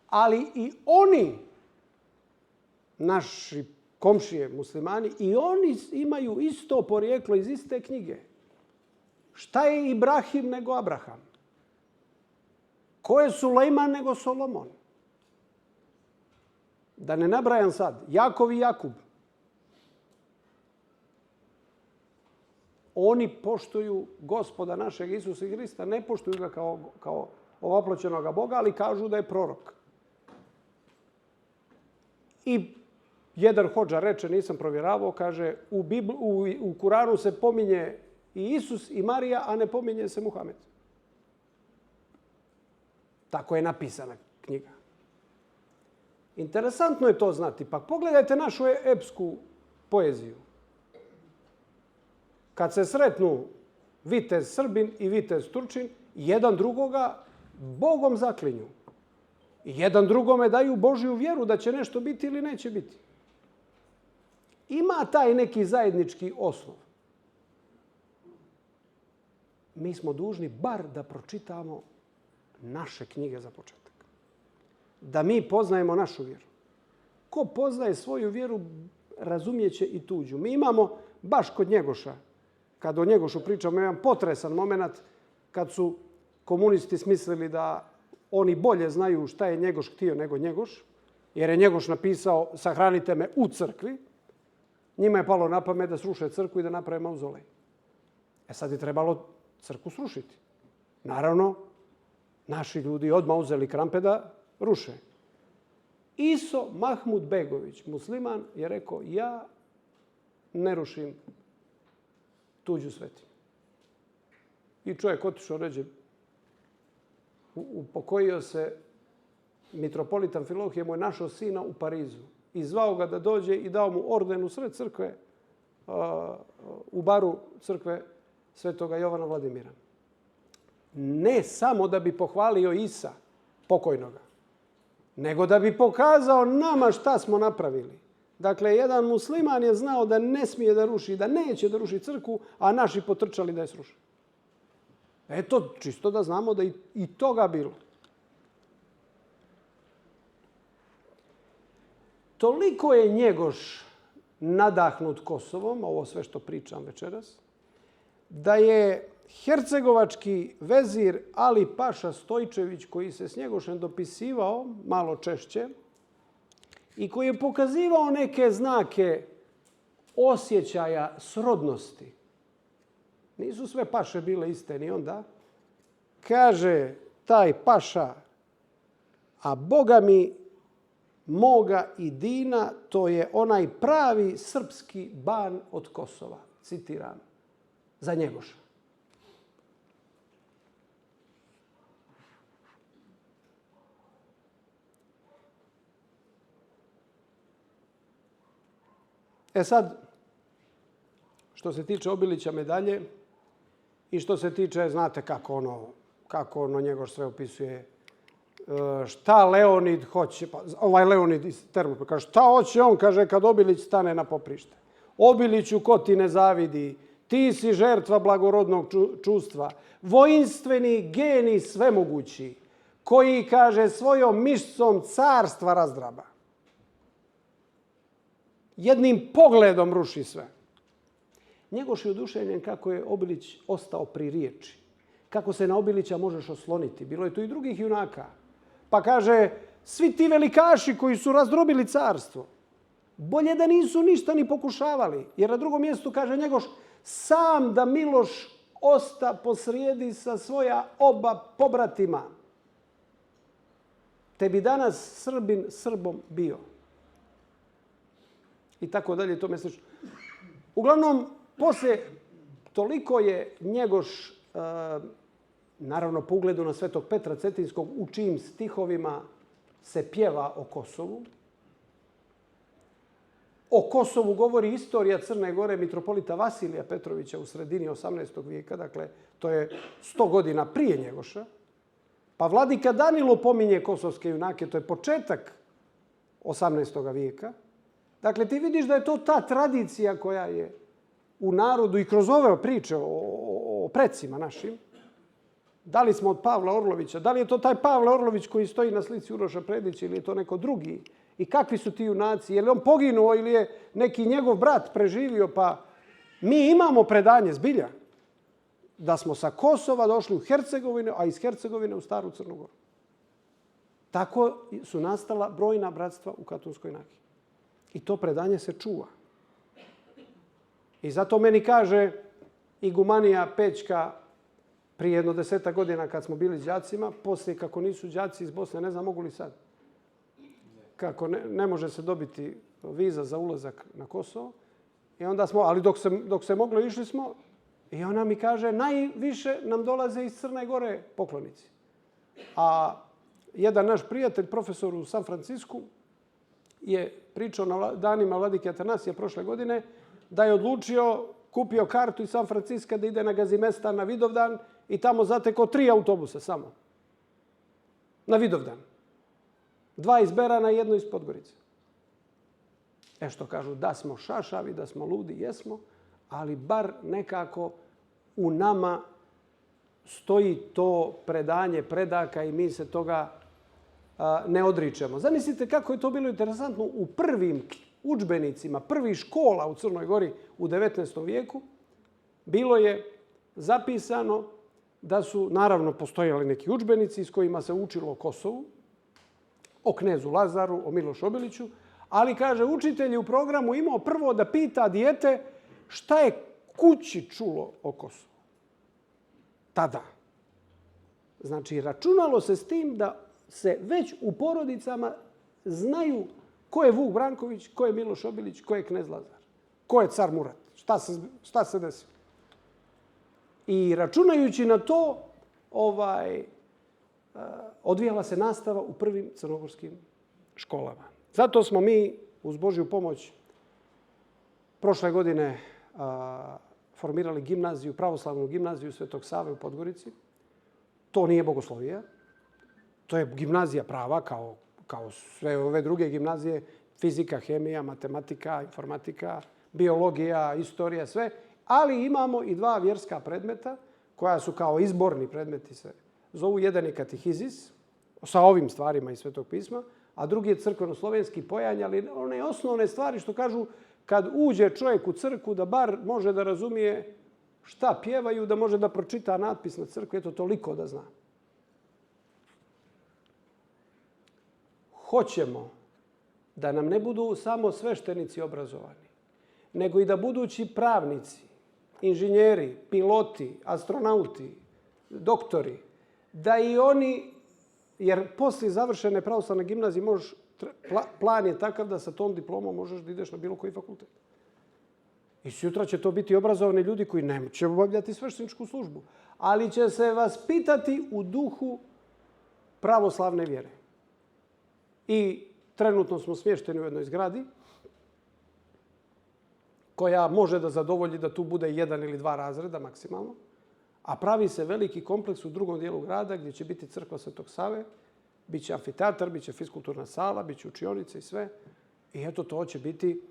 Ali i oni, naši komšije muslimani, i oni imaju isto porijeklo iz iste knjige. Šta je Ibrahim nego Abraham? Ko je Sulejman nego Solomon? Da ne nabrajam sad. Jakov i Jakub. Oni poštuju Gospoda našeg Isusa Hrista, ne poštuju ga kao ovoploćenog Boga, ali kažu da je prorok. I jedan hodža reče, nisam provjeravao, kaže, u Kuranu se pominje i Isus i Marija, a ne pominje se Muhamed. Tako je napisana knjiga. Interesantno je to znati. Pa pogledajte našu epsku poeziju. Kad se sretnu vitez Srbin i vitez Turčin, jedan drugoga Bogom zaklinju. I jedan drugome daju Božju vjeru da će nešto biti ili neće biti. Ima taj neki zajednički osnov. Mi smo dužni bar da pročitamo naše knjige za početak. Da mi poznajemo našu vjeru. Ko poznaje svoju vjeru, razumijeće i tuđu. Mi imamo baš kod Njegoša, kad o Njegošu pričamo, jedan potresan moment kad su komunisti smislili da oni bolje znaju šta je Njegoš htio nego Njegoš, jer je Njegoš napisao sahranite me u crkvi. Njima je palo na pamet da sruše crkvu i da naprave mauzolej. Sad je trebalo crkvu srušiti. Naravno, naši ljudi odmah uzeli krampe da ruše. Iso Mahmud Begović, musliman, je rekao, ja ne rušim tuđu svetinju. I čovjek otišao, ređe, upokojio se, mitropolit Amfilohije mu je našao sina u Parizu. I zvao ga da dođe i dao mu orden u sred crkve, u baru crkve Svetoga Jovana Vladimira. Ne samo da bi pohvalio Isa, pokojnoga, nego da bi pokazao nama šta smo napravili. Dakle, jedan musliman je znao da ne smije da ruši, da neće da ruši crkvu, a naši potrčali da je sruše. Eto, čisto da znamo da i toga bilo. Toliko je Njegoš nadahnut Kosovom, ovo sve što pričam večeras, da je hercegovački vezir Ali Paša Stojčević, koji se s Njegošem dopisivao malo češće i koji je pokazivao neke znake osjećaja srodnosti. Nisu sve paše bile iste ni onda. Kaže taj paša, a Boga mi moga i Dina, to je onaj pravi srpski ban od Kosova. Citiram za Njegoša. Sad, što se tiče Obilića medalje i što se tiče, znate kako ono Njegoš sve opisuje, šta Leonid hoće, pa ovaj Leonid iz Termopola, kaže šta hoće on, kaže kad Obilić stane na poprište. Obiliću ko ti ne zavidi, ti si žrtva blagorodnog čustva, vojinstveni genij svemogući, koji, kaže, svojom mišcom carstva razdraba. Jednim pogledom ruši sve. Njegoš je oduševljen kako je Obilić ostao pri riječi. Kako se na Obilića možeš osloniti. Bilo je tu i drugih junaka. Pa kaže, svi ti velikaši koji su razdrobili carstvo, bolje da nisu ništa ni pokušavali. Jer na drugom mjestu kaže Njegoš, sam da Miloš osta posrijedi sa svoja oba pobratima, te bi danas Srbin Srbom bio. I tako dalje, to mjesečno. Uglavnom, poslije toliko je Njegoš naravno po ugledu na Svetog Petra Cetinskog, u čijim stihovima se pjeva o Kosovu. O Kosovu govori istorija Crne Gore mitropolita Vasilija Petrovića u sredini 18. vijeka, dakle to je 100 godina prije Njegoša. Pa vladika Danilo pominje kosovske junake, to je početak 18. vijeka. Dakle, ti vidiš da je to ta tradicija koja je u narodu i kroz ove priče o precima našim. Da li smo od Pavla Orlovića, da li je to taj Pavle Orlović koji stoji na slici Uroša Predića ili je to neko drugi? I kakvi su ti junaci? Je li on poginuo ili je neki njegov brat preživio? Pa mi imamo predanje zbilja da smo sa Kosova došli u Hercegovinu, a iz Hercegovine u Staru Crnu Goru. Tako su nastala brojna bratstva u Katonskoj Naki. I to predanje se čuva. I zato meni kaže igumanija Pećka prije jedno 10 godina kad smo bili đacima, poslije kako nisu đaci iz Bosne, ne znam mogu li sad. Kako ne može se dobiti viza za ulazak na Kosovo. I onda smo, ali dok se moglo išli smo, i ona mi kaže najviše nam dolaze iz Crne Gore poklonici. A jedan naš prijatelj, profesor u San Francisku, je pričao na danima vladike Atanasija prošle godine da je odlučio, kupio kartu iz San Franciska da ide na Gazimestan na Vidovdan i tamo zatekao 3 autobusa samo. Na Vidovdan. 2 iz Berana i 1 iz Podgorice. Što kažu, da smo šašavi, da smo ludi, jesmo, ali bar nekako u nama stoji to predanje predaka i mi se toga ne odričemo. Zamislite kako je to bilo interesantno u prvim udžbenicima, prvih škola u Crnoj Gori u 19. vijeku. Bilo je zapisano da su, naravno, postojali neki udžbenici s kojima se učilo o Kosovu, o knezu Lazaru, o Milošu Obiliću, ali, kaže, učitelj je u programu imao prvo da pita dijete šta je kući čulo o Kosovu. Tada. Znači, računalo se s tim da se već u porodicama znaju ko je Vuk Branković, ko je Miloš Obilić, ko je knez Lazar, ko je car Murat, šta se desilo. I računajući na to, odvijala se nastava u prvim crnogorskim školama. Zato smo mi, uz Božju pomoć, prošle godine formirali gimnaziju, pravoslavnu gimnaziju Svetog Save u Podgorici. To nije bogoslovija. To je gimnazija prava, kao sve ove druge gimnazije. Fizika, hemija, matematika, informatika, biologija, istorija, sve. Ali imamo i 2 vjerska predmeta koja su kao izborni predmeti se zovu. Jedan je katehizis sa ovim stvarima iz Svetog pisma, a drugi je crkveno-slovenski pojanj, ali one osnovne stvari što kažu kad uđe čovjek u crkvu da bar može da razumije šta pjevaju, da može da pročita natpis na crkvi, eto toliko da zna. Hoćemo da nam ne budu samo sveštenici obrazovani, nego i da budući pravnici, inženjeri, piloti, astronauti, doktori, da i oni, jer poslije završene pravoslavne gimnazije plan je takav da sa tom diplomom možeš da ideš na bilo koji fakultet. I sutra će to biti obrazovani ljudi koji neće obavljati svešteničku službu, ali će se vaspitati u duhu pravoslavne vjere. I trenutno smo smješteni u jednoj zgradi koja može da zadovolji da tu bude 1 ili 2 razreda maksimalno, a pravi se veliki kompleks u drugom dijelu grada gdje će biti crkva Svetog Save, bit će amfiteatar, bit će fiskulturna sala, bit će učionice i sve. I eto, to će biti,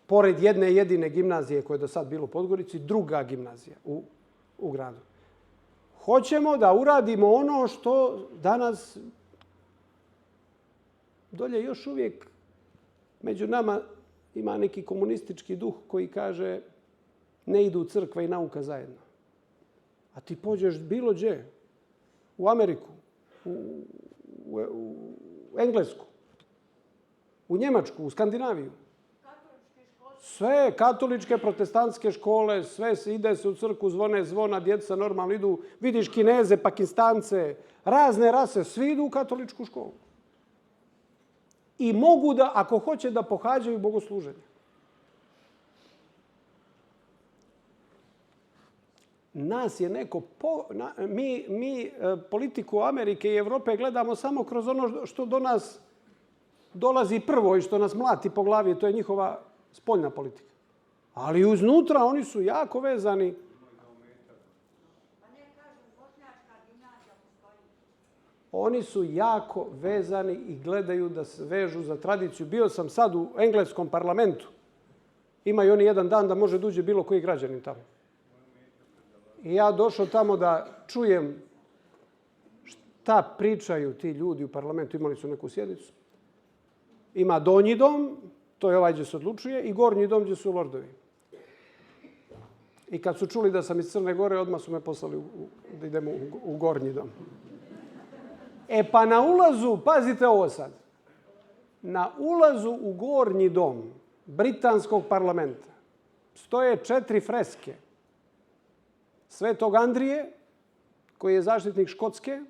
pored jedne jedine gimnazije koja je do sad bilo u Podgorici, druga gimnazija u gradu. Hoćemo da uradimo ono što danas dolje još uvijek među nama ima neki komunistički duh koji kaže ne idu crkva i nauka zajedno. A ti pođeš bilo gdje, u Ameriku, u Englesku, u Njemačku, u Skandinaviju. Sve katoličke, protestantske škole, sve ide se u crkvu, zvone zvona, djeca normalno idu. Vidiš Kineze, Pakistance, razne rase, svi idu u katoličku školu. I mogu da, ako hoće, da pohađaju bogosluženje. nas je neko... Mi politiku Amerike i Evrope gledamo samo kroz ono što do nas dolazi prvo i što nas mlati po glavi. To je njihova spoljna politika. Ali uznutra oni su jako vezani. Oni su jako vezani i gledaju da se vežu za tradiciju. Bio sam sad u engleskom parlamentu. Imaju oni jedan dan da može dođe bilo koji građanin tamo. I ja došao tamo da čujem šta pričaju ti ljudi u parlamentu. Imali su neku sjednicu. Ima donji dom, to je ovaj gdje se odlučuje, i gornji dom gdje su lordovi. I kad su čuli da sam iz Crne Gore, odmah su me poslali da idemo u gornji dom. Pa na ulazu, pazite ovo sad, na ulazu u gornji dom britanskog parlamenta stoje 4 freske. Svetog Andrije, koji je zaštitnik Škotske,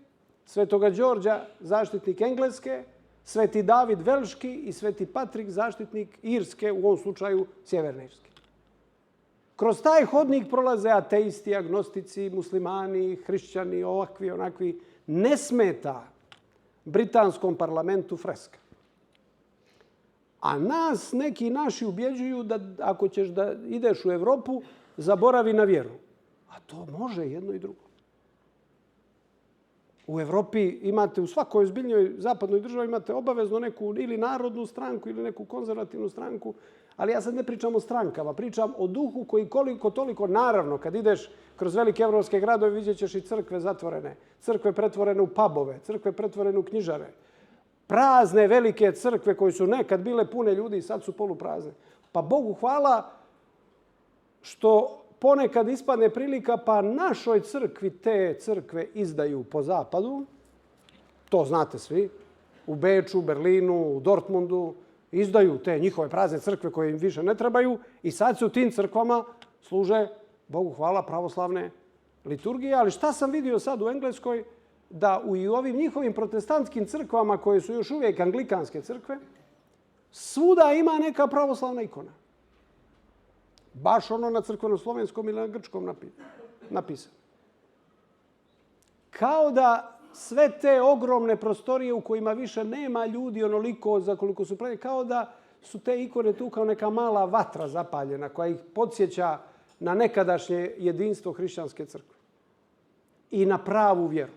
Svetoga Đorđa, zaštitnik Engleske, Sveti David Velški i Sveti Patrik, zaštitnik Irske, u ovom slučaju Sjeverne Irske. Kroz taj hodnik prolaze ateisti, agnostici, muslimani, hrišćani, ovakvi, onakvi. Ne smeta britanskom parlamentu freska. A nas neki naši ubjeđuju da ako ćeš da ideš u Evropu, zaboravi na vjeru. A to može jedno i drugo. U Evropi imate, u svakoj ozbiljnoj zapadnoj državi imate obavezno neku ili narodnu stranku ili neku konzervativnu stranku. Ali ja sad ne pričam o strankama, pričam o duhu koji koliko toliko, naravno, kad ideš kroz velike evropske gradove, vidjet ćeš i crkve zatvorene, crkve pretvorene u pubove, crkve pretvorene u knjižare. Prazne velike crkve koje su nekad bile pune ljudi i sad su poluprazne. Pa Bogu hvala što ponekad ispadne prilika pa našoj crkvi te crkve izdaju po zapadu. To znate svi. U Beču, Berlinu, u Dortmundu. Izdaju te njihove prazne crkve koje im više ne trebaju i sad se u tim crkvama služe, Bogu hvala, pravoslavne liturgije. Ali šta sam vidio sad u Engleskoj? Da i u ovim njihovim protestantskim crkvama, koje su još uvijek anglikanske crkve, svuda ima neka pravoslavna ikona. Baš ono na crkveno-slovenskom ili na grčkom napisano. Kao da sve te ogromne prostorije u kojima više nema ljudi onoliko za koliko su pravi, kao da su te ikone tu kao neka mala vatra zapaljena koja ih podsjeća na nekadašnje jedinstvo hrišćanske crkve i na pravu vjeru.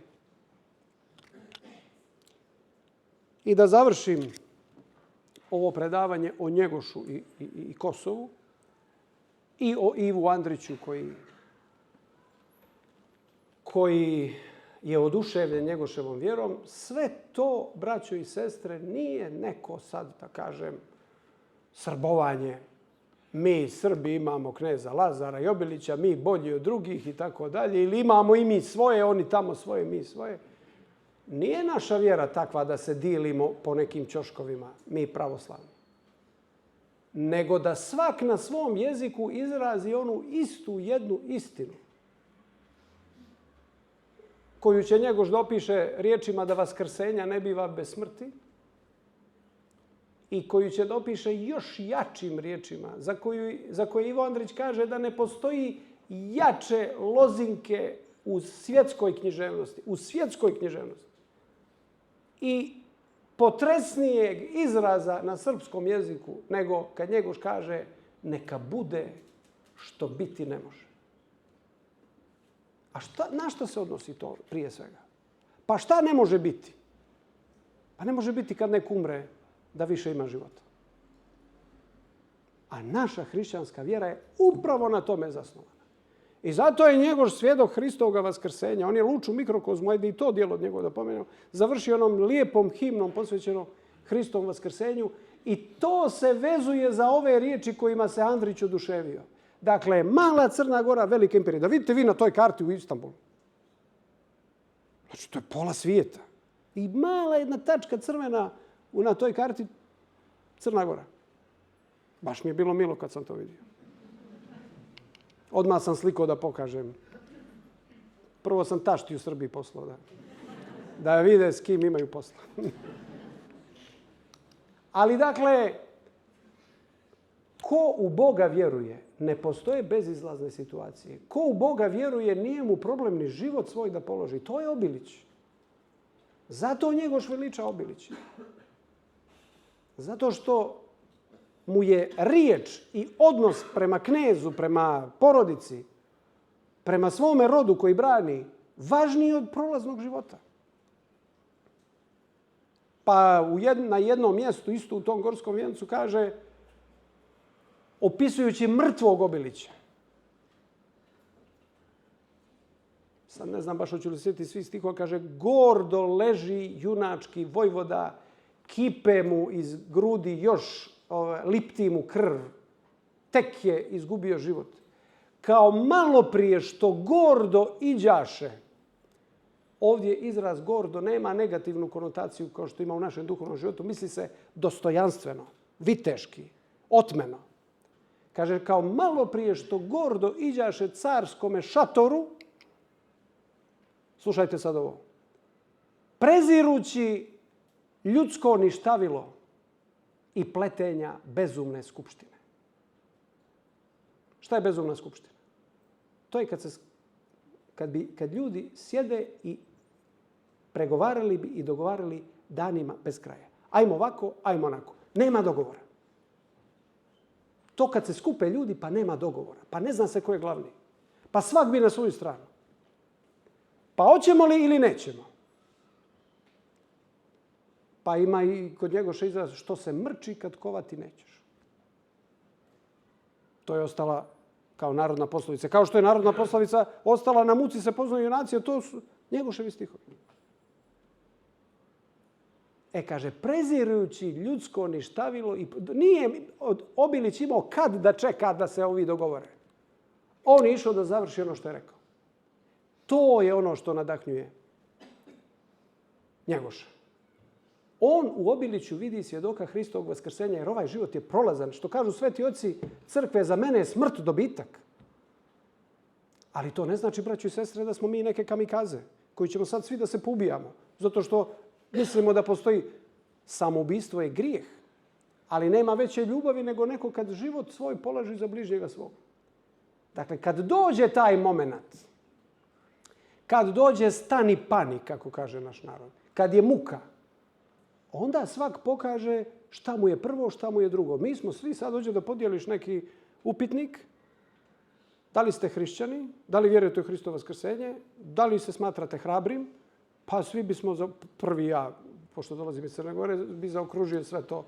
I da završim ovo predavanje o Njegošu i Kosovu i o Ivu Andriću koji je oduševljen Njegoševom vjerom. Sve to, braćo i sestre, nije neko sad, da kažem, srbovanje. Mi Srbi imamo kneza Lazara i Obilića, mi bolji od drugih i tako dalje. Ili imamo i mi svoje, oni tamo svoje, mi svoje. Nije naša vjera takva da se dilimo po nekim ćoškovima, mi pravoslavni. Nego da svak na svom jeziku izrazi onu istu jednu istinu koju će Njegoš da opiše riječima da vaskrsenja ne biva bez smrti i koju će da opiše još jačim riječima, za koje Ivo Andrić kaže da ne postoji jače lozinke u svjetskoj književnosti. U svjetskoj književnosti. I potresnijeg izraza na srpskom jeziku nego kad Njegoš kaže neka bude što biti ne može. A na što se odnosi to prije svega? Pa šta ne može biti? Pa ne može biti kad neko umre da više ima života. A naša hrišćanska vjera je upravo na tome zasnovana. I zato je Njegoš svjedok Hristovoga vaskrsenja. On je luču mikrokozmu, ajde i to dijelo od njegova da pomenemo, završio onom lijepom himnom posvećenom Hristovom vaskrsenju i to se vezuje za ove riječi kojima se Andrić oduševio. Dakle, mala Crna Gora, velika imperija. Da vidite vi na toj karti u Istanbulu. Znači, to je pola svijeta. I mala jedna tačka crvena na toj karti Crna Gora. Baš mi je bilo milo kad sam to vidio. Odmah sam slikao da pokažem. Prvo sam tašti u Srbiji poslao da vide s kim imaju posla. Ko u Boga vjeruje, ne postoje bezizlazne situacije. Ko u Boga vjeruje, nije mu problem ni život svoj da položi. To je Obilić. Zato Njegoš veliča Obilić. Zato što mu je riječ i odnos prema knezu, prema porodici, prema svome rodu koji brani, važniji od prolaznog života. Pa na jednom mjestu, isto u tom Gorskom vijencu, kaže, opisujući mrtvog Obilića. Sad ne znam baš hoću li sjetiti svi stihova, kaže, gordo leži junački vojvoda, kipe mu iz grudi još, lipti mu krv. Tek je izgubio život. Kao malo prije što gordo iđaše. Ovdje izraz gordo nema negativnu konotaciju kao što ima u našem duhovnom životu. Misli se dostojanstveno, viteški, otmeno. Kaže, kao malo prije što gordo iđaše carskome šatoru, slušajte sad ovo, prezirući ljudsko ništavilo i pletenja bezumne skupštine. Šta je bezumna skupština? To je kad ljudi sjede i pregovarali bi i dogovarali danima bez kraja. Ajmo ovako, ajmo onako. Nema dogovora. To kad se skupe ljudi pa nema dogovora. Pa ne zna se ko je glavni. Pa svak bi na svoju stranu. Pa hoćemo li ili nećemo? Pa ima i kod Njegoša izraz što se mrči kad kovati nećeš. To je ostala kao narodna poslovica. Kao što je narodna poslovica ostala na muci se poznaju junaci, a to su Njegoševi stihovi. Kaže, prezirujući ljudsko ništavilo i nije Obilić imao kad da čeka da se ovi dogovore. On je išao da završi ono što je rekao. To je ono što nadahnjuje Njegoša. On u Obiliću vidi svjedoka Hristovog vaskrsenja, jer ovaj život je prolazan. Što kažu sveti oci crkve, za mene je smrt dobitak. Ali to ne znači, braćo i sestre, da smo mi neke kamikaze koji ćemo sad svi da se poubijamo. Zato što mislimo da postoji samoubistvo je grijeh. Ali nema veće ljubavi nego neko kad život svoj položi za bližnjega svog. Dakle, kad dođe taj moment, kad dođe stani pani, kako kaže naš narod, kad je muka, onda svak pokaže šta mu je prvo, šta mu je drugo. Mi smo svi, sad dođe da podijeliš neki upitnik, da li ste hrišćani, da li vjerujete u Hristovo vaskrsenje, da li se smatrate hrabrim, pa svi bismo, prvi ja, pošto dolazim iz Crne Gore, bi zaokružio sve to.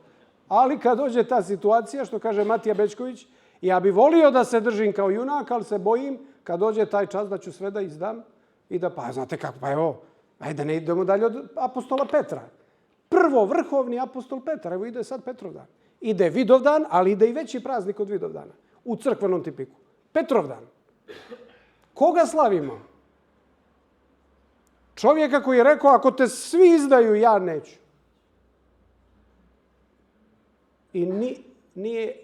Ali kad dođe ta situacija, što kaže Matija Bećković, ja bi volio da se držim kao junak, ali se bojim kad dođe taj čas da ću sve da izdam i da, pa znate kako, pa evo, ajde ne idemo dalje od apostola Petra. Prvo vrhovni apostol Petar, evo ide sad Petrovdan. Ide Vidovdan, ali ide i veći praznik od Vidovdana u crkvenom tipiku. Petrovdan. Koga slavimo? Čovjeka koji je rekao, ako te svi izdaju, ja neću. I nije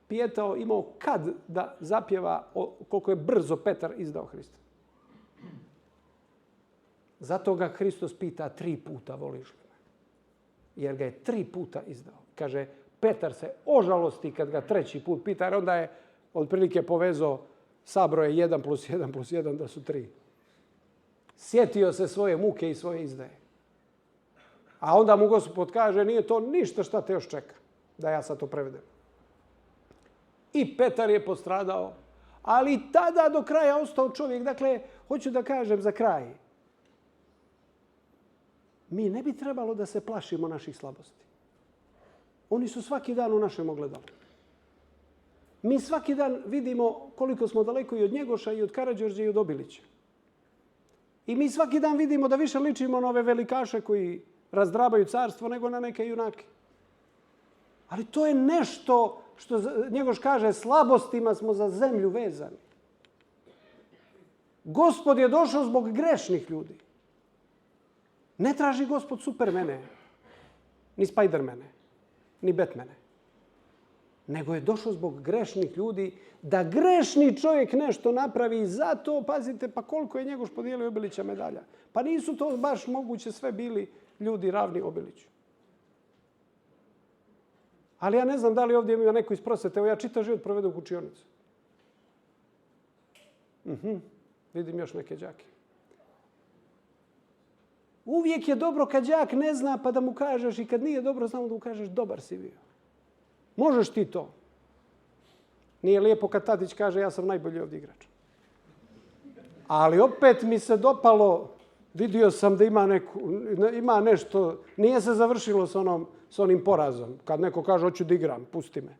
Pijetao imao kad da zapjeva koliko je brzo Petar izdao Hrista. Zato ga Hristos pita 3 puta, voliš li me? Jer ga je 3 puta izdao. Kaže, Petar se ožalosti kad ga 3. put pita, jer onda je otprilike povezao sabroje 1 plus 1 plus 1 da su 3. Sjetio se svoje muke i svoje izdaje. A onda mu Gospod kaže, nije to ništa šta te još čeka. Da ja sad to prevedem. I Petar je postradao, ali tada do kraja ostao čovjek. Dakle, hoću da kažem za kraj. Mi ne bi trebalo da se plašimo naših slabosti. Oni su svaki dan u našem ogledalu. Mi svaki dan vidimo koliko smo daleko i od Njegoša, i od Karađorđa, i od Obilića. I mi svaki dan vidimo da više ličimo na ove velikaše koji razdrabaju carstvo nego na neke junake. Ali to je nešto što Njegoš kaže, slabostima smo za zemlju vezani. Gospod je došao zbog grešnih ljudi. Ne traži Gospod Supermene, ni Spidermene, ni Batmane. Nego je došao zbog grešnih ljudi, da grešni čovjek nešto napravi i zato, pazite, pa koliko je Njegoš podijelio Obilića medalja. Pa nisu to baš moguće sve bili ljudi ravni Obiliću. Ali ja ne znam da li ovdje ima neko iz prosvete. Evo ja čitav život provedem u učionicu. Vidim još neke đake. Uvijek je dobro kad đak ne zna pa da mu kažeš i kad nije dobro znamo da mu kažeš dobar si bio. Možeš ti to. Nije lijepo kad tatić kaže ja sam najbolji ovdje igrač. Ali opet mi se dopalo, vidio sam da ima nešto, nije se završilo s onim porazom. Kad neko kaže hoću da igram, pusti me.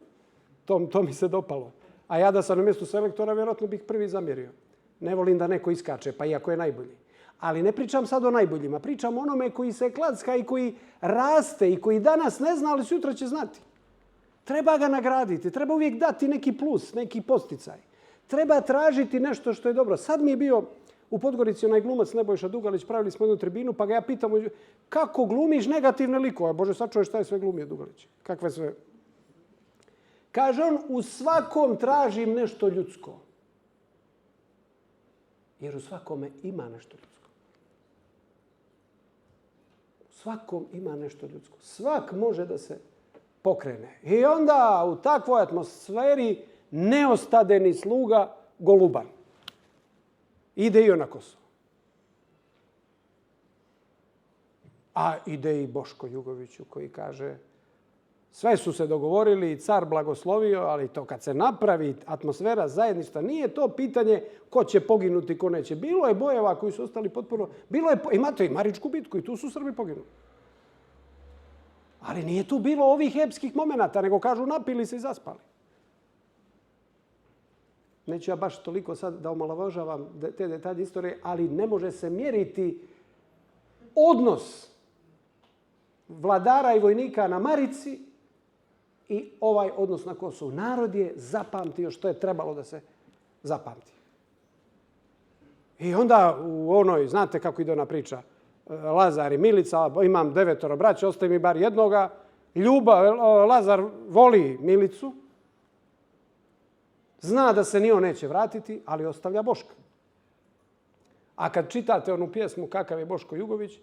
To mi se dopalo. A ja da sam na mjestu selektora, vjerojatno bih prvi zamjerio. Ne volim da neko iskače, pa iako je najbolji. Ali ne pričam sad o najboljima, pričam o onome koji se klacka i koji raste i koji danas ne zna, ali sutra će znati. Treba ga nagraditi, treba uvijek dati neki plus, neki posticaj. Treba tražiti nešto što je dobro. Sad mi je bio u Podgorici onaj glumac Nebojša Dugalić, pravili smo jednu tribinu, pa ga ja pitam kako glumiš negativne likove? Bože, sad čuješ šta je sve glumio Dugalić. Kakve sve? Kaže on, u svakom tražim nešto ljudsko. Jer u svakome ima nešto ljudsko. U svakom ima nešto ljudsko. Svak može da se pokrene. I onda u takvoj atmosferi ne ostade ni sluga Goluban. Ide i on na Kosovo. A ide i Boško Jugoviću koji kaže sve su se dogovorili i car blagoslovio, ali to kad se napravi atmosfera zajedništva, nije to pitanje ko će poginuti, ko neće. Bilo je bojeva koji su ostali potpuno... Imate i Maričku bitku i tu su Srbi poginuli. Ali nije tu bilo ovih epskih momenata, nego kažu napili se i zaspali. Neću ja baš toliko sad da omalovažavam te detalje istorije, ali ne može se mjeriti odnos vladara i vojnika na Marici i ovaj odnos na Kosovu. Narod je zapamtio što je trebalo da se zapamti. I onda u onoj, znate kako ide ona priča, Lazar i Milica, imam 9 braća, ostaje mi bar jednoga. Lazar voli Milicu, zna da se ni on neće vratiti, ali ostavlja Boška. A kad čitate onu pjesmu Kakav je Boško Jugović,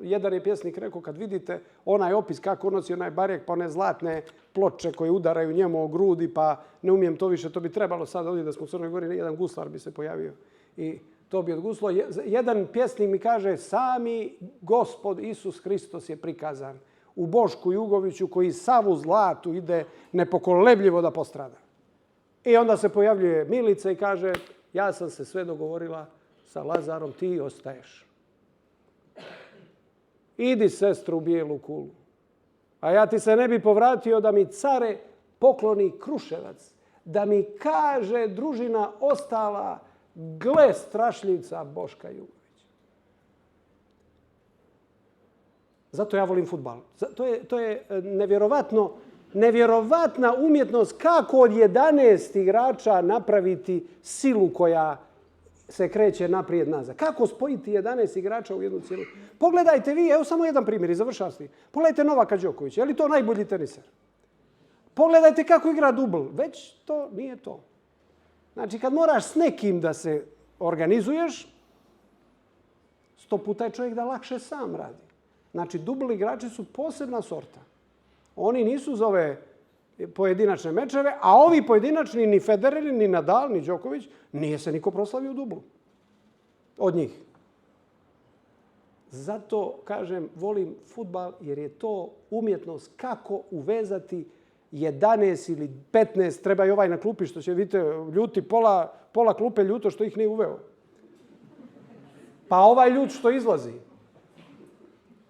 jedan je pjesnik rekao kad vidite onaj opis kako nosi onaj barjak pa one zlatne ploče koje udaraju njemu o grudi pa ne umijem to više, to bi trebalo sad ovdje da smo u Crnoj Gori, jedan guslar bi se pojavio i to bi odguslo. Jedan pjesnik mi kaže sami Gospod Isus Hristos je prikazan u Bošku Jugoviću koji sav u zlatu ide nepokolebljivo da postrada. I onda se pojavljuje Milica i kaže ja sam se sve dogovorila sa Lazarom, ti ostaješ. Idi sestru u bijelu kulu. A ja ti se ne bi povratio da mi care pokloni Kruševac. Da mi kaže družina ostala gle strašljivca Boška Jugovića. Zato ja volim fudbal. To je nevjerovatna umjetnost kako od 11 igrača napraviti silu koja se kreće naprijed nazad. Kako spojiti 11 igrača u jednu cijelu? Pogledajte vi, evo samo jedan primjer i završavam s tim. Pogledajte Novaka Đokovića, je li to najbolji teniser? Pogledajte kako igra dubl, već to nije to. Znači kad moraš s nekim da se organizuješ, 100 puta je čovjek da lakše sam radi. Znači dubl igrači su posebna sorta. Oni nisu za ove pojedinačne mečeve, a ovi pojedinačni ni Federer, ni Nadal, ni Đoković, nije se niko proslavio u dublu od njih. Zato, kažem, volim fudbal jer je to umjetnost kako uvezati 11 ili 15, treba i ovaj na klupi što će, vidite, ljuti, pola klupe ljuto što ih nije uveo. Pa ovaj ljut što izlazi.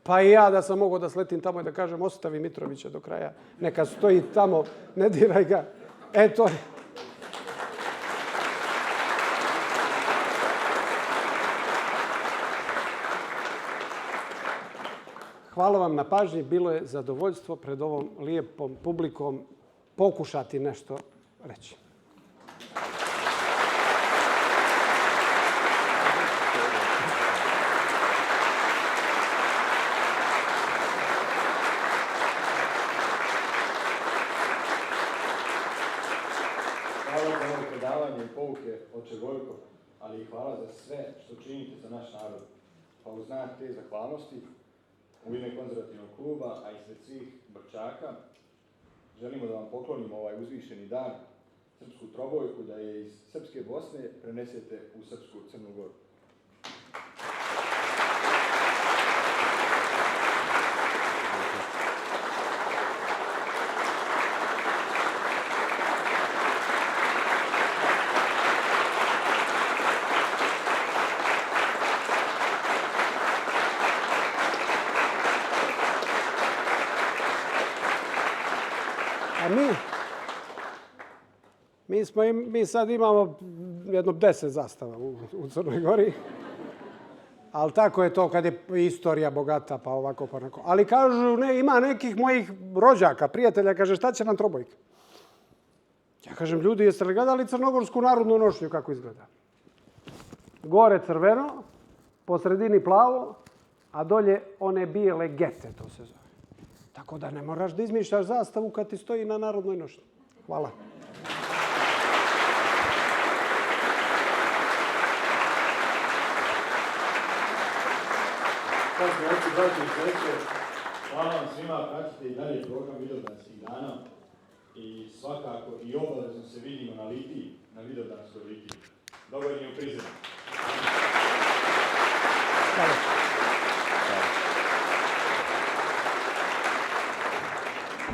Pa i ja da sam mogao da sletim tamo i da kažem ostavi Mitrovića do kraja. Neka stoji tamo, ne diraj ga. Eto. Hvala vam na pažnji. Bilo je zadovoljstvo pred ovom lijepom publikom pokušati nešto reći. Pouke oče Gojko, ali i hvala za sve što činite za naš narod. Pa u znak te zahvalnosti, u ime konzervativnog kluba, a i sve svih Brčaka, želimo da vam poklonimo ovaj uzvišeni dan, srpsku trobojku, da je iz srpske Bosne prenesete u srpsku Crnu Goru. A mi sad imamo jedno 10 zastava u Crnoj Gori. Ali tako je to kad je istorija bogata, pa ovako, pa onako. Ali kažu, ima nekih mojih rođaka, prijatelja, kaže, šta će nam trobojka? Ja kažem, ljudi, jeste li gledali crnogorsku narodnu nošnju kako izgleda? Gore crveno, po sredini plavo, a dolje one bijele gete, to se zove. Tako da ne moraš da izmišljaš zastavu kad ti stoji na narodnoj nošnji. Hvala. Poštovani braći i sestre, hvala vam svima, pratite i dalje program Vidovdanskih dana i svakako i obavezno se vidimo na Litiji, na Vidovdanskoj Litiji. Dobar je u prizemu. Hvala.